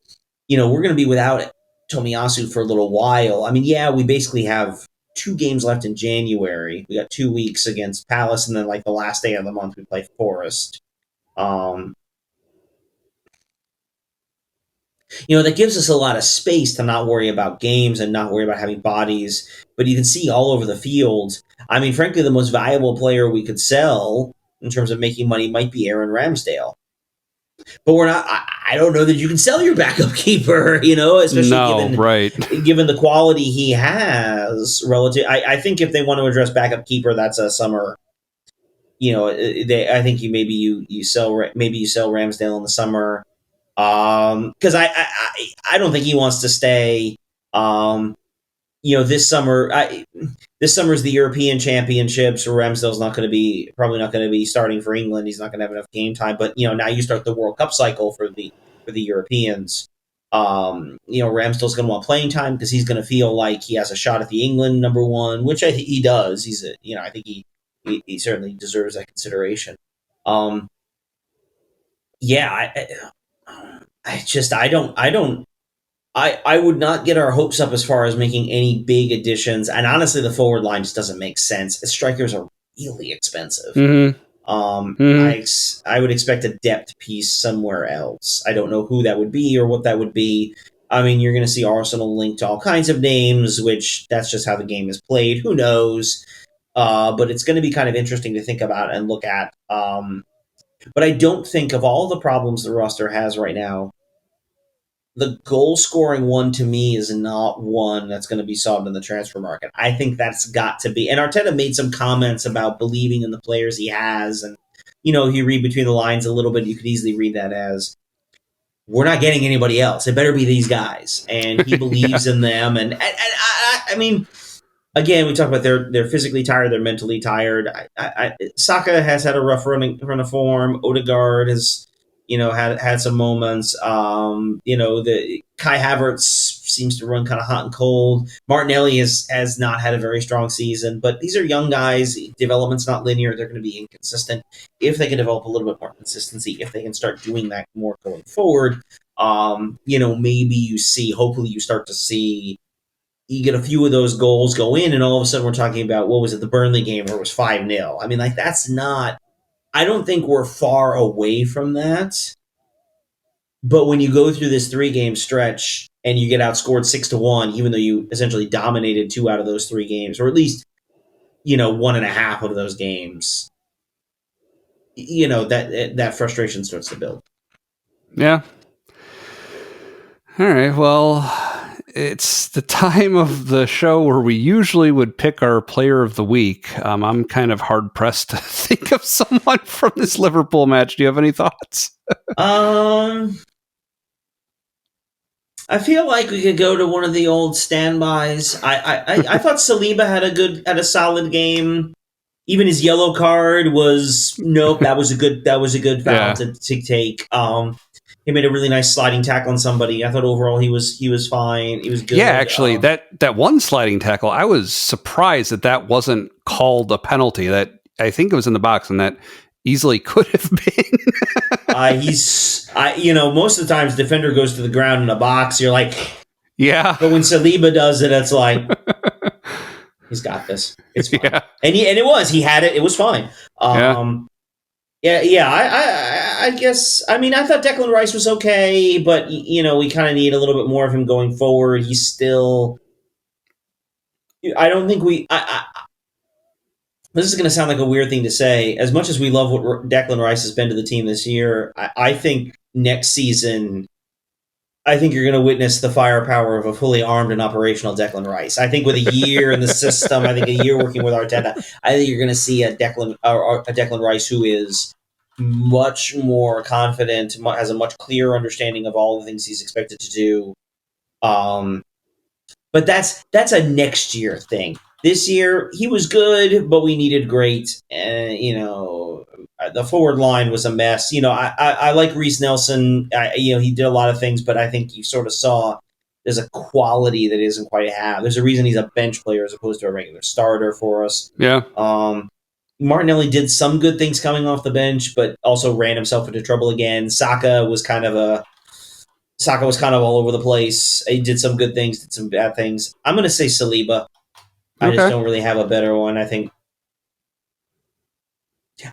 going to be without Tomiyasu for a little while. I mean, yeah, we basically have 2 games left in January. We got 2 weeks against Palace, and then like the last day of the month we play Forest. That gives us a lot of space to not worry about games and not worry about having bodies. But you can see all over the field. I mean, frankly, the most valuable player we could sell in terms of making money might be Aaron Ramsdale. But we're not. I don't know that you can sell your backup keeper. Especially No, right. given the quality he has relative. I think if they want to address backup keeper, that's a summer. I think you sell Ramsdale in the summer. Because I don't think he wants to stay. This summer, this summer's the European Championships. Ramsdale's probably not going to be starting for England. He's not going to have enough game time. But now you start the World Cup cycle for the Europeans. Ramsdale's going to want playing time because he's going to feel like he has a shot at the England number one, which I think he does. I think he certainly deserves that consideration. Yeah, I would not get our hopes up as far as making any big additions. And honestly, the forward line just doesn't make sense. Strikers are really expensive. Mm-hmm. I would expect a depth piece somewhere else. I don't know who that would be or what that would be. I mean, you're going to see Arsenal linked to all kinds of names, which that's just how the game is played. Who knows? But it's going to be kind of interesting to think about and look at. But I don't think of all the problems the roster has right now, the goal scoring one to me is not one that's going to be solved in the transfer market. I think that's got to be. And Arteta made some comments about believing in the players he has. And, you read between the lines a little bit, you could easily read that as, we're not getting anybody else. It better be these guys. And he believes in them. And I mean, again, we talk about they're physically tired, they're mentally tired. Saka has had a rough run of form. Odegaard has, had some moments. The Kai Havertz seems to run kind of hot and cold. Martinelli has not had a very strong season, but these are young guys. Development's not linear. They're going to be inconsistent. If they can develop a little bit more consistency, if they can start doing that more going forward, maybe hopefully you start to see, you get a few of those goals go in, and all of a sudden we're talking about, what was it, the Burnley game where it was 5-0. I mean, that's not, I don't think we're far away from that. But when you go through this 3-game stretch and you get outscored 6-1, even though you essentially dominated 2 out of those 3 games, or at least, 1.5 of those games, that frustration starts to build. Yeah. All right. Well, it's the time of the show where we usually would pick our player of the week. I'm kind of hard pressed to think of someone from this Liverpool match. Do you have any thoughts? I feel like we could go to one of the old standbys. I thought Saliba had a solid game. Even his yellow card was nope. That was a good foul to take. He made a really nice sliding tackle on somebody. I thought overall he was fine. He was good. Yeah, actually, that one sliding tackle, I was surprised that wasn't called a penalty. That I think it was in the box, and that easily could have been. Most of the times defender goes to the ground in a box. You're like, yeah. But when Saliba does it, it's like, he's got this. It's fine. Yeah. And he had it. It was fine. I guess. I mean, I thought Declan Rice was okay, but we kind of need a little bit more of him going forward. He's still. I don't think we. This is going to sound like a weird thing to say. As much as we love what Declan Rice has been to the team this year, I think next season, I think you're going to witness the firepower of a fully armed and operational Declan Rice. I think with a year in the system, I think a year working with Arteta, I think you're going to see a Declan Rice who is much more confident, has a much clearer understanding of all the things he's expected to do. But that's a next year thing. This year, he was good, but we needed great. The forward line was a mess. I like Reece Nelson. He did a lot of things, but I think you sort of saw there's a quality that he doesn't quite have. There's a reason he's a bench player as opposed to a regular starter for us. Yeah. Martinelli did some good things coming off the bench, but also ran himself into trouble again. Saka was kind of all over the place. He did some good things, did some bad things. I'm going to say Saliba. I just don't really have a better one, I think.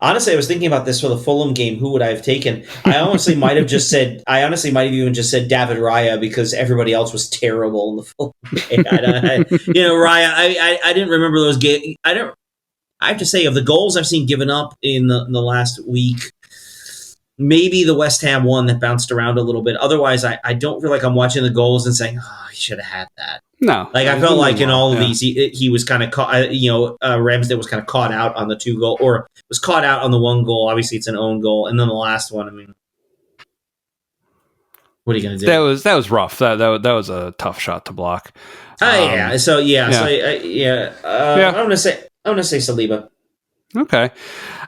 Honestly, I was thinking about this for the Fulham game. Who would I have taken? I honestly might have even just said David Raya because everybody else was terrible in the Fulham game. Raya. I didn't remember those games. I have to say, of the goals I've seen given up in the last week, maybe the West Ham one that bounced around a little bit. Otherwise, I don't feel like I'm watching the goals and saying, "Oh, he should have had that." No, Like I felt like in all of these, he was kind of caught. Ramsdale was kind of caught out on the 2 goal, or was caught out on the 1 goal. Obviously, it's an own goal, and then the last one. I mean, what are you going to do? That was rough. That was a tough shot to block. Yeah. So yeah. I'm going to say Saliba. Okay.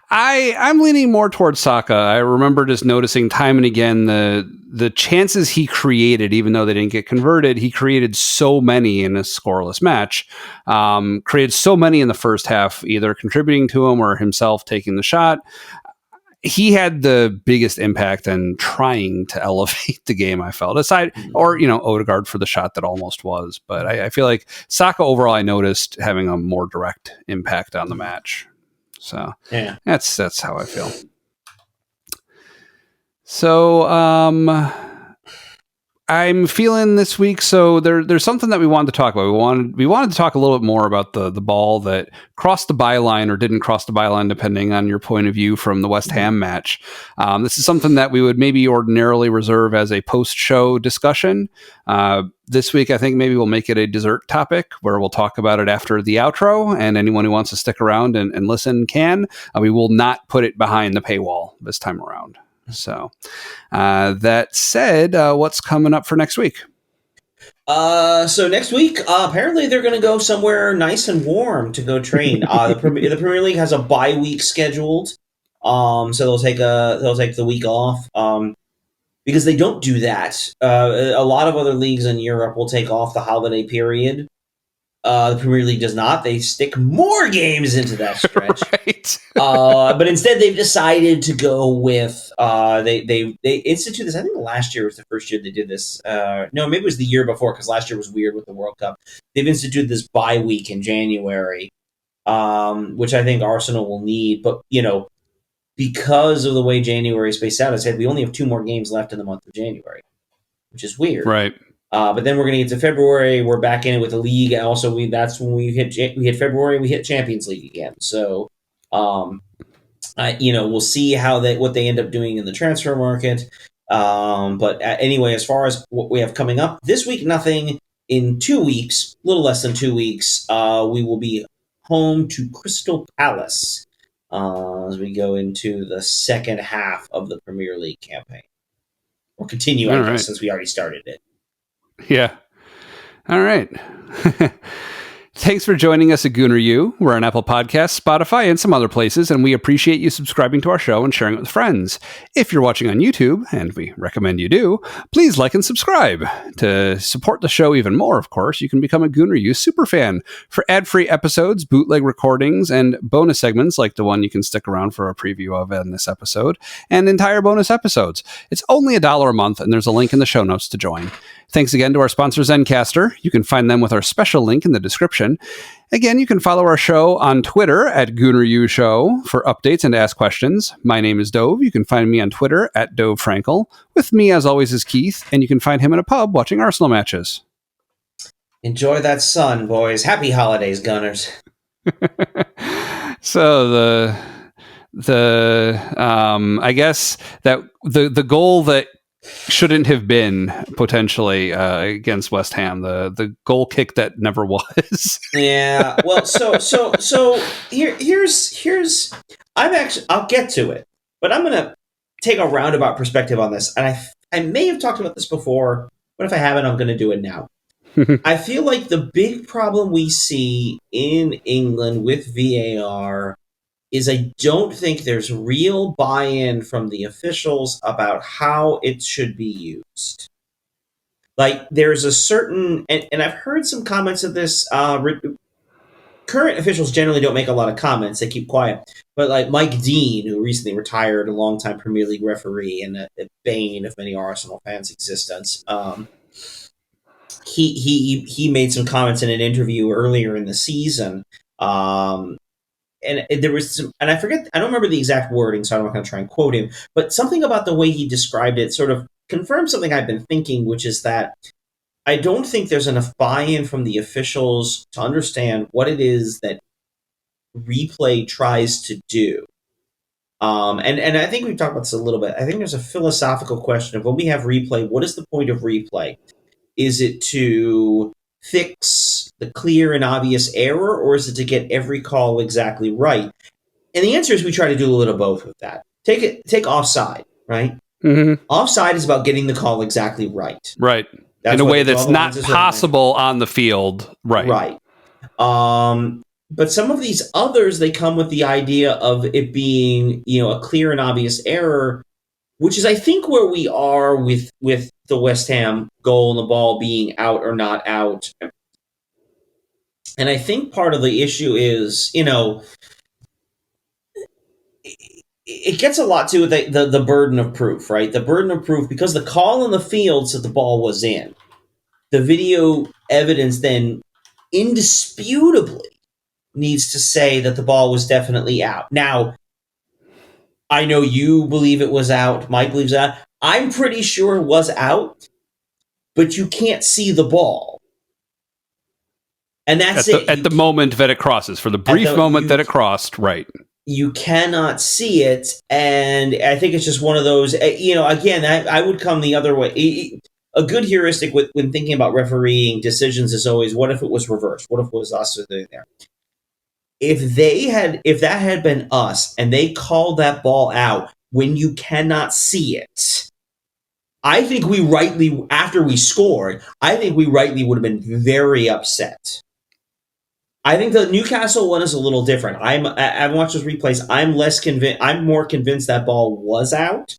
I'm leaning more towards Saka. I remember just noticing time and again the chances he created, even though they didn't get converted, he created so many in a scoreless match. Created so many in the first half, either contributing to him or himself taking the shot. He had the biggest impact in trying to elevate the game, I felt, aside, or, Odegaard for the shot that almost was. But I feel like Saka overall, I noticed having a more direct impact on the match. So yeah, that's how I feel. So I'm feeling this week. So there's something that we wanted to talk about. We wanted to talk a little bit more about the ball that crossed the byline or didn't cross the byline, depending on your point of view from the West Ham match. This is something that we would maybe ordinarily reserve as a post-show discussion. This week, I think maybe we'll make it a dessert topic where we'll talk about it after the outro, and anyone who wants to stick around and listen can. We will not put it behind the paywall this time around. So that said, what's coming up for next week? So next week, apparently they're going to go somewhere nice and warm to go train. The Premier League has a bye week scheduled, so they'll take the week off. Because they don't do that. A lot of other leagues in Europe will take off the holiday period. The Premier League does not. They stick more games into that stretch. Right. But instead, they've decided to go with they instituted this. I think last year was the first year they did this. No, maybe it was the year before because last year was weird with the World Cup. They've instituted this bye week in January, which I think Arsenal will need. But because of the way January is spaced out, I said we only have 2 more games left in the month of January, which is weird. Right. But then we're going to get to February. We're back in it with the league. And also, that's when we hit February. We hit Champions League again. So, we'll see what they end up doing in the transfer market. But anyway, as far as what we have coming up this week, nothing. In 2 weeks, a little less than 2 weeks, we will be home to Crystal Palace. As we go into the second half of the Premier League campaign. Or continue, I guess, since we already started it. Yeah. All right. Thanks for joining us at Gooner U. We're on Apple Podcasts, Spotify, and some other places, and we appreciate you subscribing to our show and sharing it with friends. If you're watching on YouTube, and we recommend you do, please like and subscribe. To support the show even more, of course, you can become a Gooner U superfan for ad-free episodes, bootleg recordings, and bonus segments like the one you can stick around for a preview of in this episode, and entire bonus episodes. It's only $1 a month, and there's a link in the show notes to join. Thanks again to our sponsor, Zencastr. You can find them with our special link in the description. Again, you can follow our show on Twitter at GoonerU Show for updates and to ask questions. My name is Dove. You can find me on Twitter at Dove Frankel. With me, as always, is Keith, and you can find him in a pub watching Arsenal matches. Enjoy that sun, boys. Happy holidays, Gunners. So I guess that the goal that shouldn't have been potentially against West Ham, the goal kick that never was. Yeah. Well, so here's I'll get to it, but I'm gonna take a roundabout perspective on this, and I may have talked about this before, but if I haven't, I'm gonna do it now. I feel like the big problem we see in England with VAR is I don't think there's real buy-in from the officials about how it should be used. Like, there's a certain... And I've heard some comments of this. Current officials generally don't make a lot of comments. They keep quiet. But, like, Mike Dean, who recently retired, a longtime Premier League referee and a bane of many Arsenal fans' existence, he made some comments in an interview earlier in the season, and there was some, and I forget, I don't remember the exact wording, so I'm not going to try and quote him, but something about the way he described it sort of confirms something I've been thinking, which is that I don't think there's enough buy-in from the officials to understand what it is that replay tries to do. And I think we've talked about this a little bit. I think there's a philosophical question of when we have replay, what is the point of replay? Is it to fix the clear and obvious error, or is it to get every call exactly right? And the answer is we try to do a little both with that. Take offside, right? Mm-hmm. Offside is about getting the call exactly right. Right. In a way that's not possible on the field. Right. Right. But some of these others, they come with the idea of it being, a clear and obvious error, which is, I think, where we are with the West Ham goal and the ball being out or not out. And I think part of the issue is, it gets a lot to the burden of proof, right? The burden of proof, because the call on the field said the ball was in. The video evidence then indisputably needs to say that the ball was definitely out. Now, I know you believe it was out. Mike believes that. I'm pretty sure it was out, but you can't see the ball. And that's it. At the moment that it crosses, for the brief moment that it crossed, right. You cannot see it, and I think it's just one of those, again, I would come the other way. A good heuristic when thinking about refereeing decisions is always, what if it was reversed? What if it was us sitting there? If that had been us and they called that ball out when you cannot see it, I think we rightly, after we scored, I think we rightly would have been very upset. I think the Newcastle one is a little different. I've watched those replays. I'm less convinced. I'm more convinced that ball was out.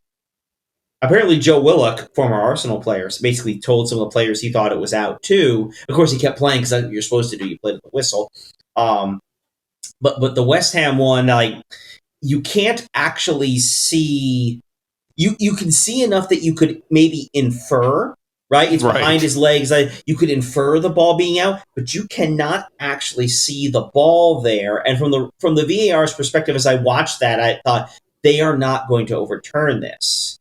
Apparently, Joe Willock, former Arsenal player, basically told some of the players he thought it was out too. Of course, he kept playing because that's what you're supposed to do. You played at the whistle. But the West Ham one, like, you can't actually see. You can see enough that you could maybe infer. Right, it's behind his legs. You could infer the ball being out, but you cannot actually see the ball there. And from the VAR's perspective, as I watched that, I thought they are not going to overturn this.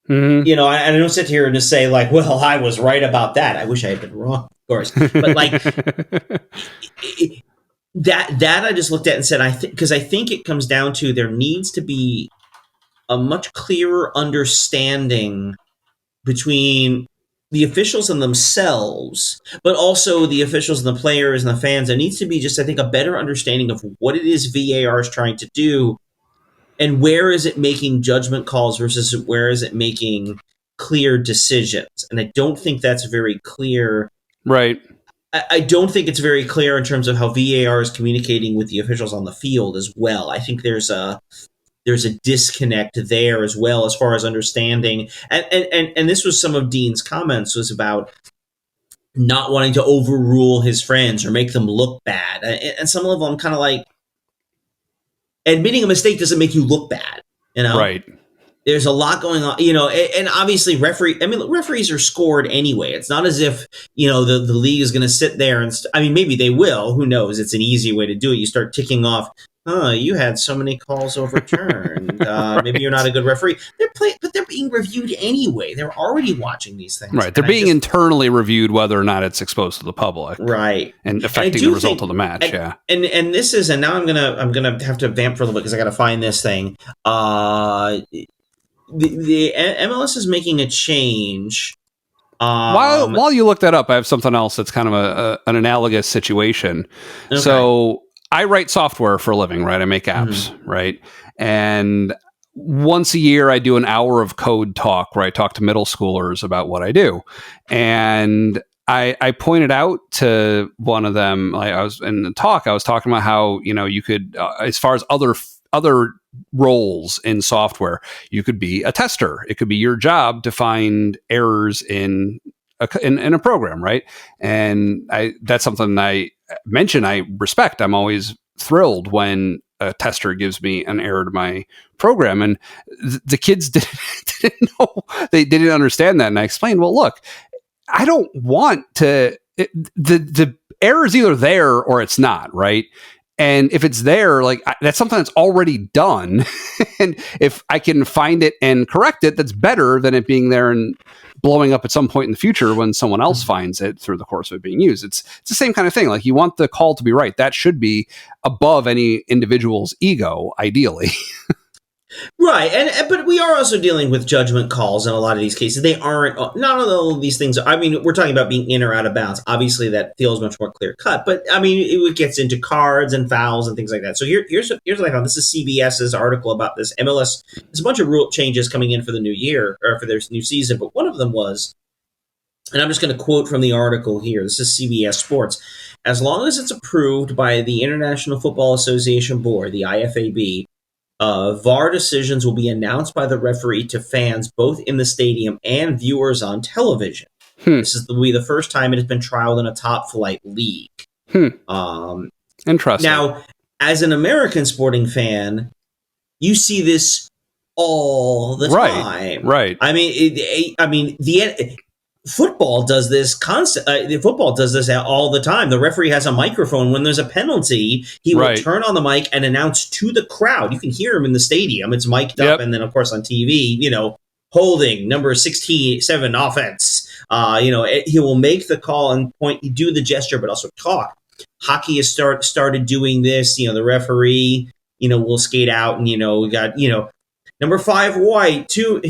Mm-hmm. I don't sit here and just say, like, well, I was right about that. I wish I had been wrong, of course. But like that I just looked at and said, because I think it comes down to there needs to be a much clearer understanding between the officials and themselves, but also the officials and the players and the fans. There needs to be just, I think, a better understanding of what it is VAR is trying to do, and where is it making judgment calls versus where is it making clear decisions. And I don't think that's very clear. Right. I don't think it's very clear in terms of how VAR is communicating with the officials on the field as well. I think there's a disconnect there as well, as far as understanding. And this was some of Dean's comments, was about not wanting to overrule his friends or make them look bad. And some of them kind of like, admitting a mistake doesn't make you look bad, Right. There's a lot going on, and obviously referees are scored anyway. It's not as if, the league is going to sit there and, maybe they will, who knows? It's an easy way to do it. You start ticking off, you had so many calls overturned. Right. Maybe you're not a good referee. But they're being reviewed anyway. They're already watching these things. Right. They're being internally reviewed whether or not it's exposed to the public. Right. And affecting the result of the match. And this is, and now I'm gonna have to vamp for a little bit because I got to find this thing. The MLS is making a change. While you look that up, I have something else that's kind of an analogous situation. Okay. So I write software for a living, right? I make apps, right? And once a year, I do an hour of code talk where I talk to middle schoolers about what I do. And I pointed out to one of them, like, I was in the talk, I was talking about how, you could, as far as other roles in software, you could be a tester. It could be your job to find errors in a program, right? And that's something I mention I respect. I'm always thrilled when a tester gives me an error to my program. And the kids didn't know, they didn't understand that. And I explained, well, look, I don't want to, the error is either there or it's not, right? And if it's there, like that's something that's already done. And if I can find it and correct it, that's better than it being there and blowing up at some point in the future when someone else finds it through the course of it being used. It's the same kind of thing. Like you want the call to be right. That should be above any individual's ego, ideally. Right, but we are also dealing with judgment calls in a lot of these cases. They aren't, not all of these things. I mean, we're talking about being in or out of bounds. Obviously, that feels much more clear cut. But I mean, it gets into cards and fouls and things like that. So here's what I found. This is CBS's article about this. MLS. There's a bunch of rule changes coming in for the new year or for their new season. But one of them was, and I'm just going to quote from the article here. This is CBS Sports. As long as it's approved by the International Football Association Board, the IFAB. VAR decisions will be announced by the referee to fans both in the stadium and viewers on television. This will be the first time it has been trialed in a top-flight league. Interesting. Now, as an American sporting fan, you see this all the time. Right. I mean, football does this football does this all the time. The referee has a microphone. When there's a penalty, he will turn on the mic and announce to the crowd. You can hear him in the stadium. It's mic'd up. And then, of course, on TV, holding number 67 offense. He will make the call and do the gesture, but also talk. Hockey has started doing this. The referee, will skate out and, we got, number 5 white, 2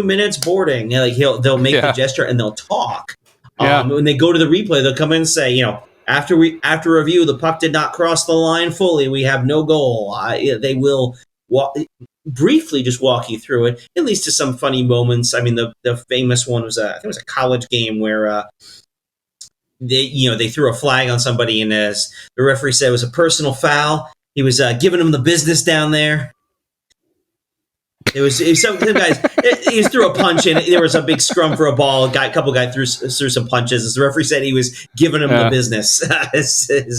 minutes boarding. They'll make the gesture and they'll talk. When they go to the replay, they'll come in and say, after review, the puck did not cross the line fully. We have no goal. They will briefly just walk you through it. It leads to some funny moments. I mean, the famous one was I think it was a college game where they threw a flag on somebody, and as the referee said, it was a personal foul. He was giving them the business down there. It was some guys. He threw a punch, and there was a big scrum for a ball. A couple guys threw some punches. As the referee said, he was giving them the business.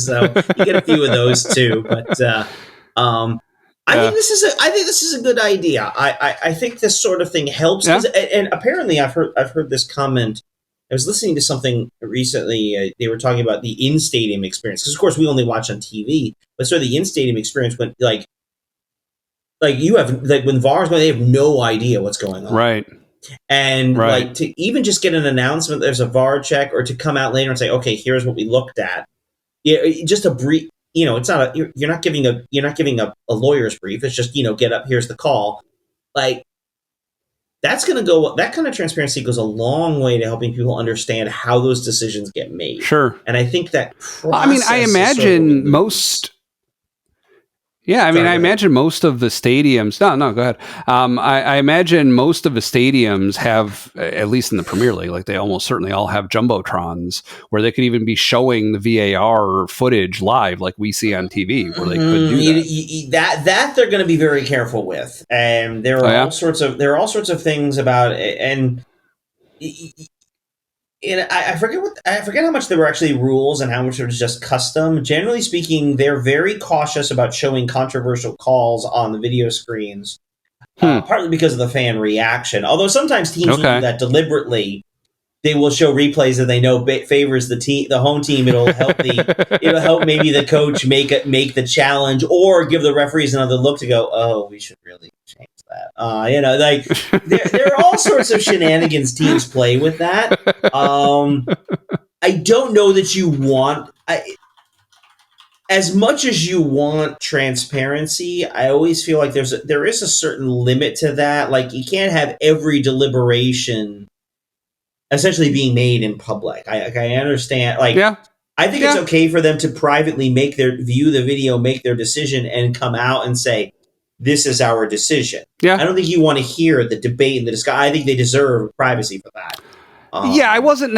So you get a few of those too. But I think this is a good idea. I think this sort of thing helps. And apparently, I've heard this comment. I was listening to something recently. They were talking about the in-stadium experience because, of course, we only watch on TV. But so the in-stadium experience when you have when VAR is going, they have no idea what's going on, right? And to even just get an announcement, there's a VAR check, or to come out later and say, okay, here's what we looked at. Yeah, just a brief. It's not you're not giving a lawyer's brief. It's just get up. Here's the call. That's going to go. That kind of transparency goes a long way to helping people understand how those decisions get made. Sure. And I think that. I imagine most. Yeah, I imagine most of the stadiums. No, go ahead. I imagine most of the stadiums have, at least in the Premier League, they almost certainly all have jumbotrons where they could even be showing the VAR footage live, like we see on TV, where they could do that. That they're going to be very careful with, and there are all sorts of things about it, and I forget how much there were actually rules and how much it was just custom. Generally speaking, they're very cautious about showing controversial calls on the video screens, partly because of the fan reaction. Although sometimes teams will do that deliberately. They will show replays that they know favors the home team. It'll help maybe the coach make the challenge, or give the referees another look to go, oh, we should really change that. There are all sorts of shenanigans teams play with that. I don't know that you want as much as you want transparency. I always feel like there is a certain limit to that. You can't have every deliberation essentially being made in public. I understand. I think it's okay for them to privately view the video, make their decision, and come out and say, this is our decision. Yeah. I don't think you want to hear the debate and the discussion. I think they deserve privacy for that. I wasn't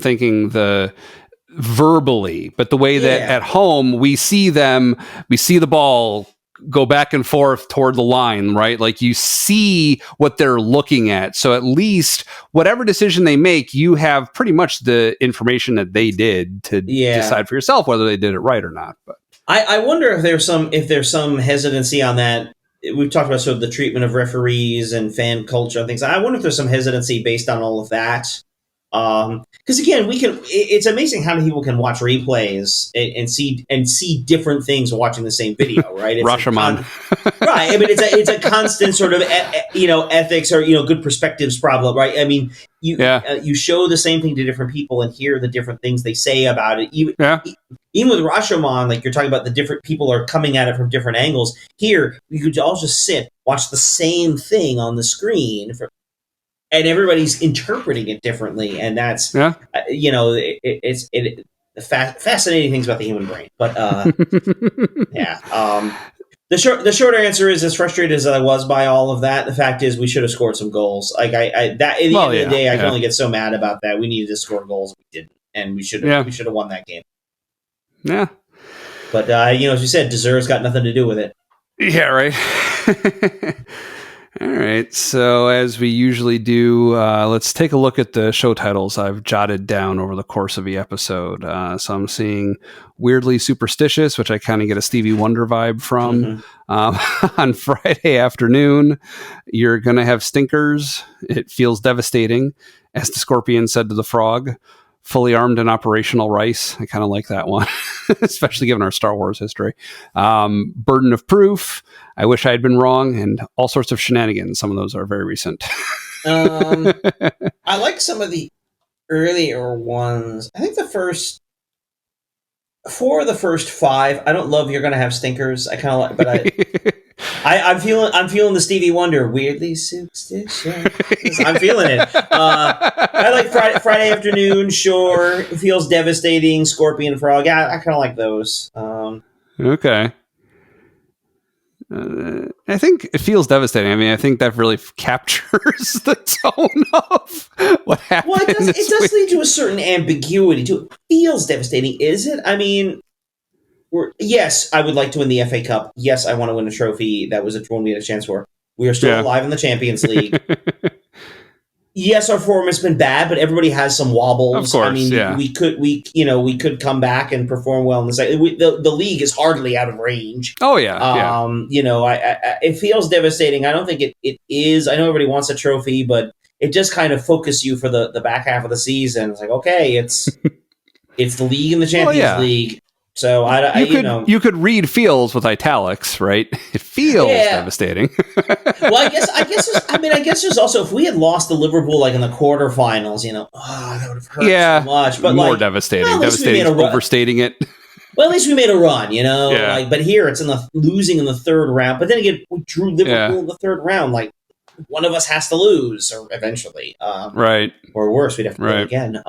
thinking the verbally, but the way that at home we see the ball go back and forth toward the line, right? You see what they're looking at. So at least whatever decision they make, you have pretty much the information that they did to decide for yourself whether they did it right or not. But I wonder if there's some hesitancy on that. We've talked about sort of the treatment of referees and fan culture and things. I wonder if there's some hesitancy based on all of that. Because again, it's amazing how many people can watch replays and see different things watching the same video, right? It's Rashomon. Right. I mean, it's a constant sort of ethics or good perspectives problem, right? I mean, you show the same thing to different people and hear the different things they say about it. Even with Rashomon, like you're talking about, the different people are coming at it from different angles. Here, you could all just watch the same thing on the screen, and everybody's interpreting it differently, and that's it's fascinating things about the human brain. But yeah. The short answer is, as frustrated as I was by all of that, the fact is we should have scored some goals. Like at the end of the day, I can only get so mad about that. We needed to score goals, we didn't, and we should have won that game. Yeah, but as we said, deserves got nothing to do with it. Yeah, right. All right. So as we usually do, let's take a look at the show titles I've jotted down over the course of the episode. So I'm seeing Weirdly Superstitious, which I kind of get a Stevie Wonder vibe from. On Friday afternoon, you're going to have Stinkers. It feels devastating, as the Scorpion said to the Frog. Fully Armed and Operational Rice. I kind of like that one, especially given our Star Wars history. Burden of Proof. I wish I had been wrong. And All Sorts of Shenanigans. Some of those are very recent. I like some of the earlier ones. I think the first 4 of the first 5. I don't love You're Gonna Have Stinkers. I kind of like, but I'm feeling the Stevie Wonder, Weirdly Superstitious. I'm feeling it. I like Friday Afternoon, sure. It feels devastating. Scorpion Frog. Yeah, I kind of like those. Okay. I think it feels devastating. I mean, I think that really captures the tone of what happened. Well, it does lead to a certain ambiguity to it. It feels devastating, is it? I mean, yes, I would like to win the FA Cup. Yes, I want to win a trophy. That was a one we had a chance for. We are still alive in the Champions League. Yes, our form has been bad, but everybody has some wobbles. Of course, I mean, we could come back and perform well in the second. The league is hardly out of range. Oh yeah. It feels devastating. I don't think it is. I know everybody wants a trophy, but it just kind of focuses you for the back half of the season. It's like, okay, it's the league and the Champions League. So you could read feels with italics, right? It feels devastating. Well, I guess there's also, if we had lost to Liverpool like in the quarterfinals, that would have hurt so much. But more devastating. Devastating, overstating it. Well, at least we made a run, but here it's losing in the third round. But then again, we drew Liverpool in the third round. Like, one of us has to lose, or eventually, right? Or worse, we'd have to play again.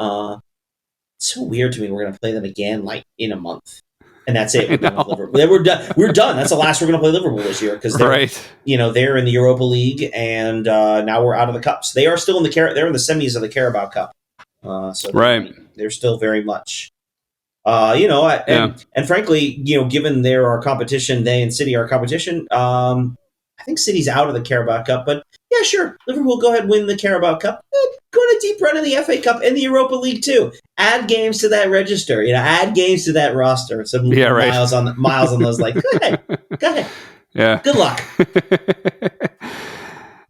It's so weird to me. We're going to play them again, like in a month, and that's it. We're done. We're done. That's the last we're going to play Liverpool this year, because they're in the Europa League, and now we're out of the cups. They are still in they're in the semis of the Carabao Cup. They're still very much. And frankly, given they're our competition, they and City are our competition. I think City's out of the Carabao Cup, but yeah, sure. Liverpool, go ahead and win the Carabao Cup. Go on a deep run in the FA Cup and the Europa League too. Add games to that register. Add games to that roster. Some miles on those. Like, go ahead. Yeah. Good luck.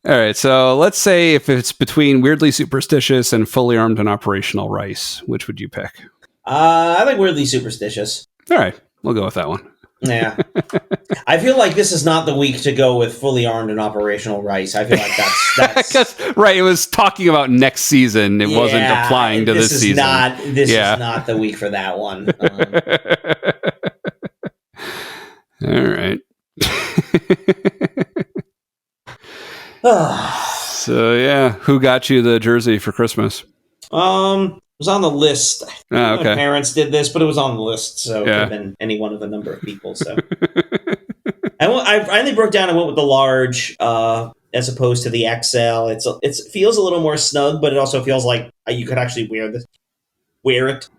All right. So let's say if it's between Weirdly Superstitious and Fully Armed and Operational Rice, which would you pick? I like Weirdly Superstitious. All right, we'll go with that one. Yeah. I feel like this is not the week to go with Fully Armed and Operational Rice. I feel like that's right. It was talking about next season. It wasn't applying to this season. This is not the week for that one. All right. So yeah, who got you the jersey for Christmas? It was on the list. My parents did this, but it was on the list, so it could have been any one of a number of people. So I finally broke down and went with the large as opposed to the XL. It feels a little more snug, but it also feels like you could actually wear it.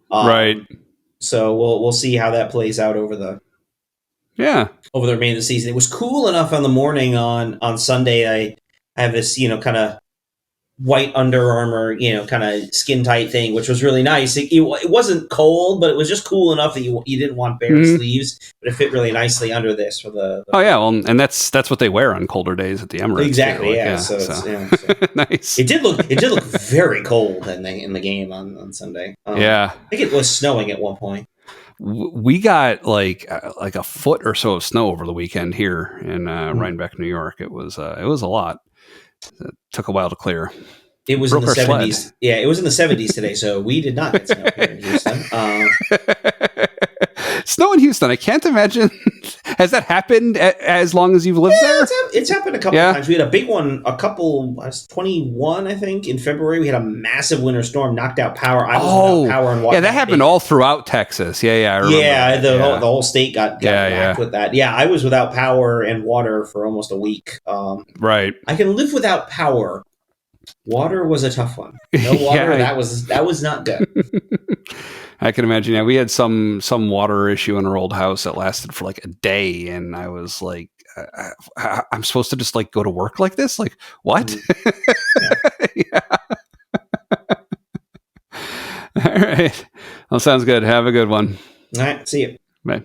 Right. So we'll see how that plays out over the remainder of the season. It was cool enough on the morning on Sunday. I have this kind of white Under Armour, kind of skin tight thing, which was really nice. It wasn't cold, but it was just cool enough that you didn't want bare sleeves, but it fit really nicely under this for the oh yeah, well, and that's what they wear on colder days at the Emirates. Exactly, so nice. It did look very cold in the game on Sunday. Yeah, I think it was snowing at one point. We got like a foot or so of snow over the weekend here in Rhinebeck, New York. It was a lot. It took a while to clear. It was in the 70s. Yeah, it was in the 70s today, so we did not get snow here in Houston. Snow in Houston, I can't imagine. Has that happened as long as you've lived there? It's happened a couple of times. We had a big one, 21, I think, in February. We had a massive winter storm, knocked out power. I was without power and water. Yeah, that happened all throughout Texas. Yeah, I remember. Yeah, the whole state got whacked with that. Yeah, I was without power and water for almost a week. Right. I can live without power. Water was a tough one. No water, that was not good. I can imagine. Yeah, we had some water issue in our old house that lasted for like a day, and I was like, I'm supposed to just like go to work like this? Like what? Yeah. All right. Well, sounds good. Have a good one. All right. See you. Bye.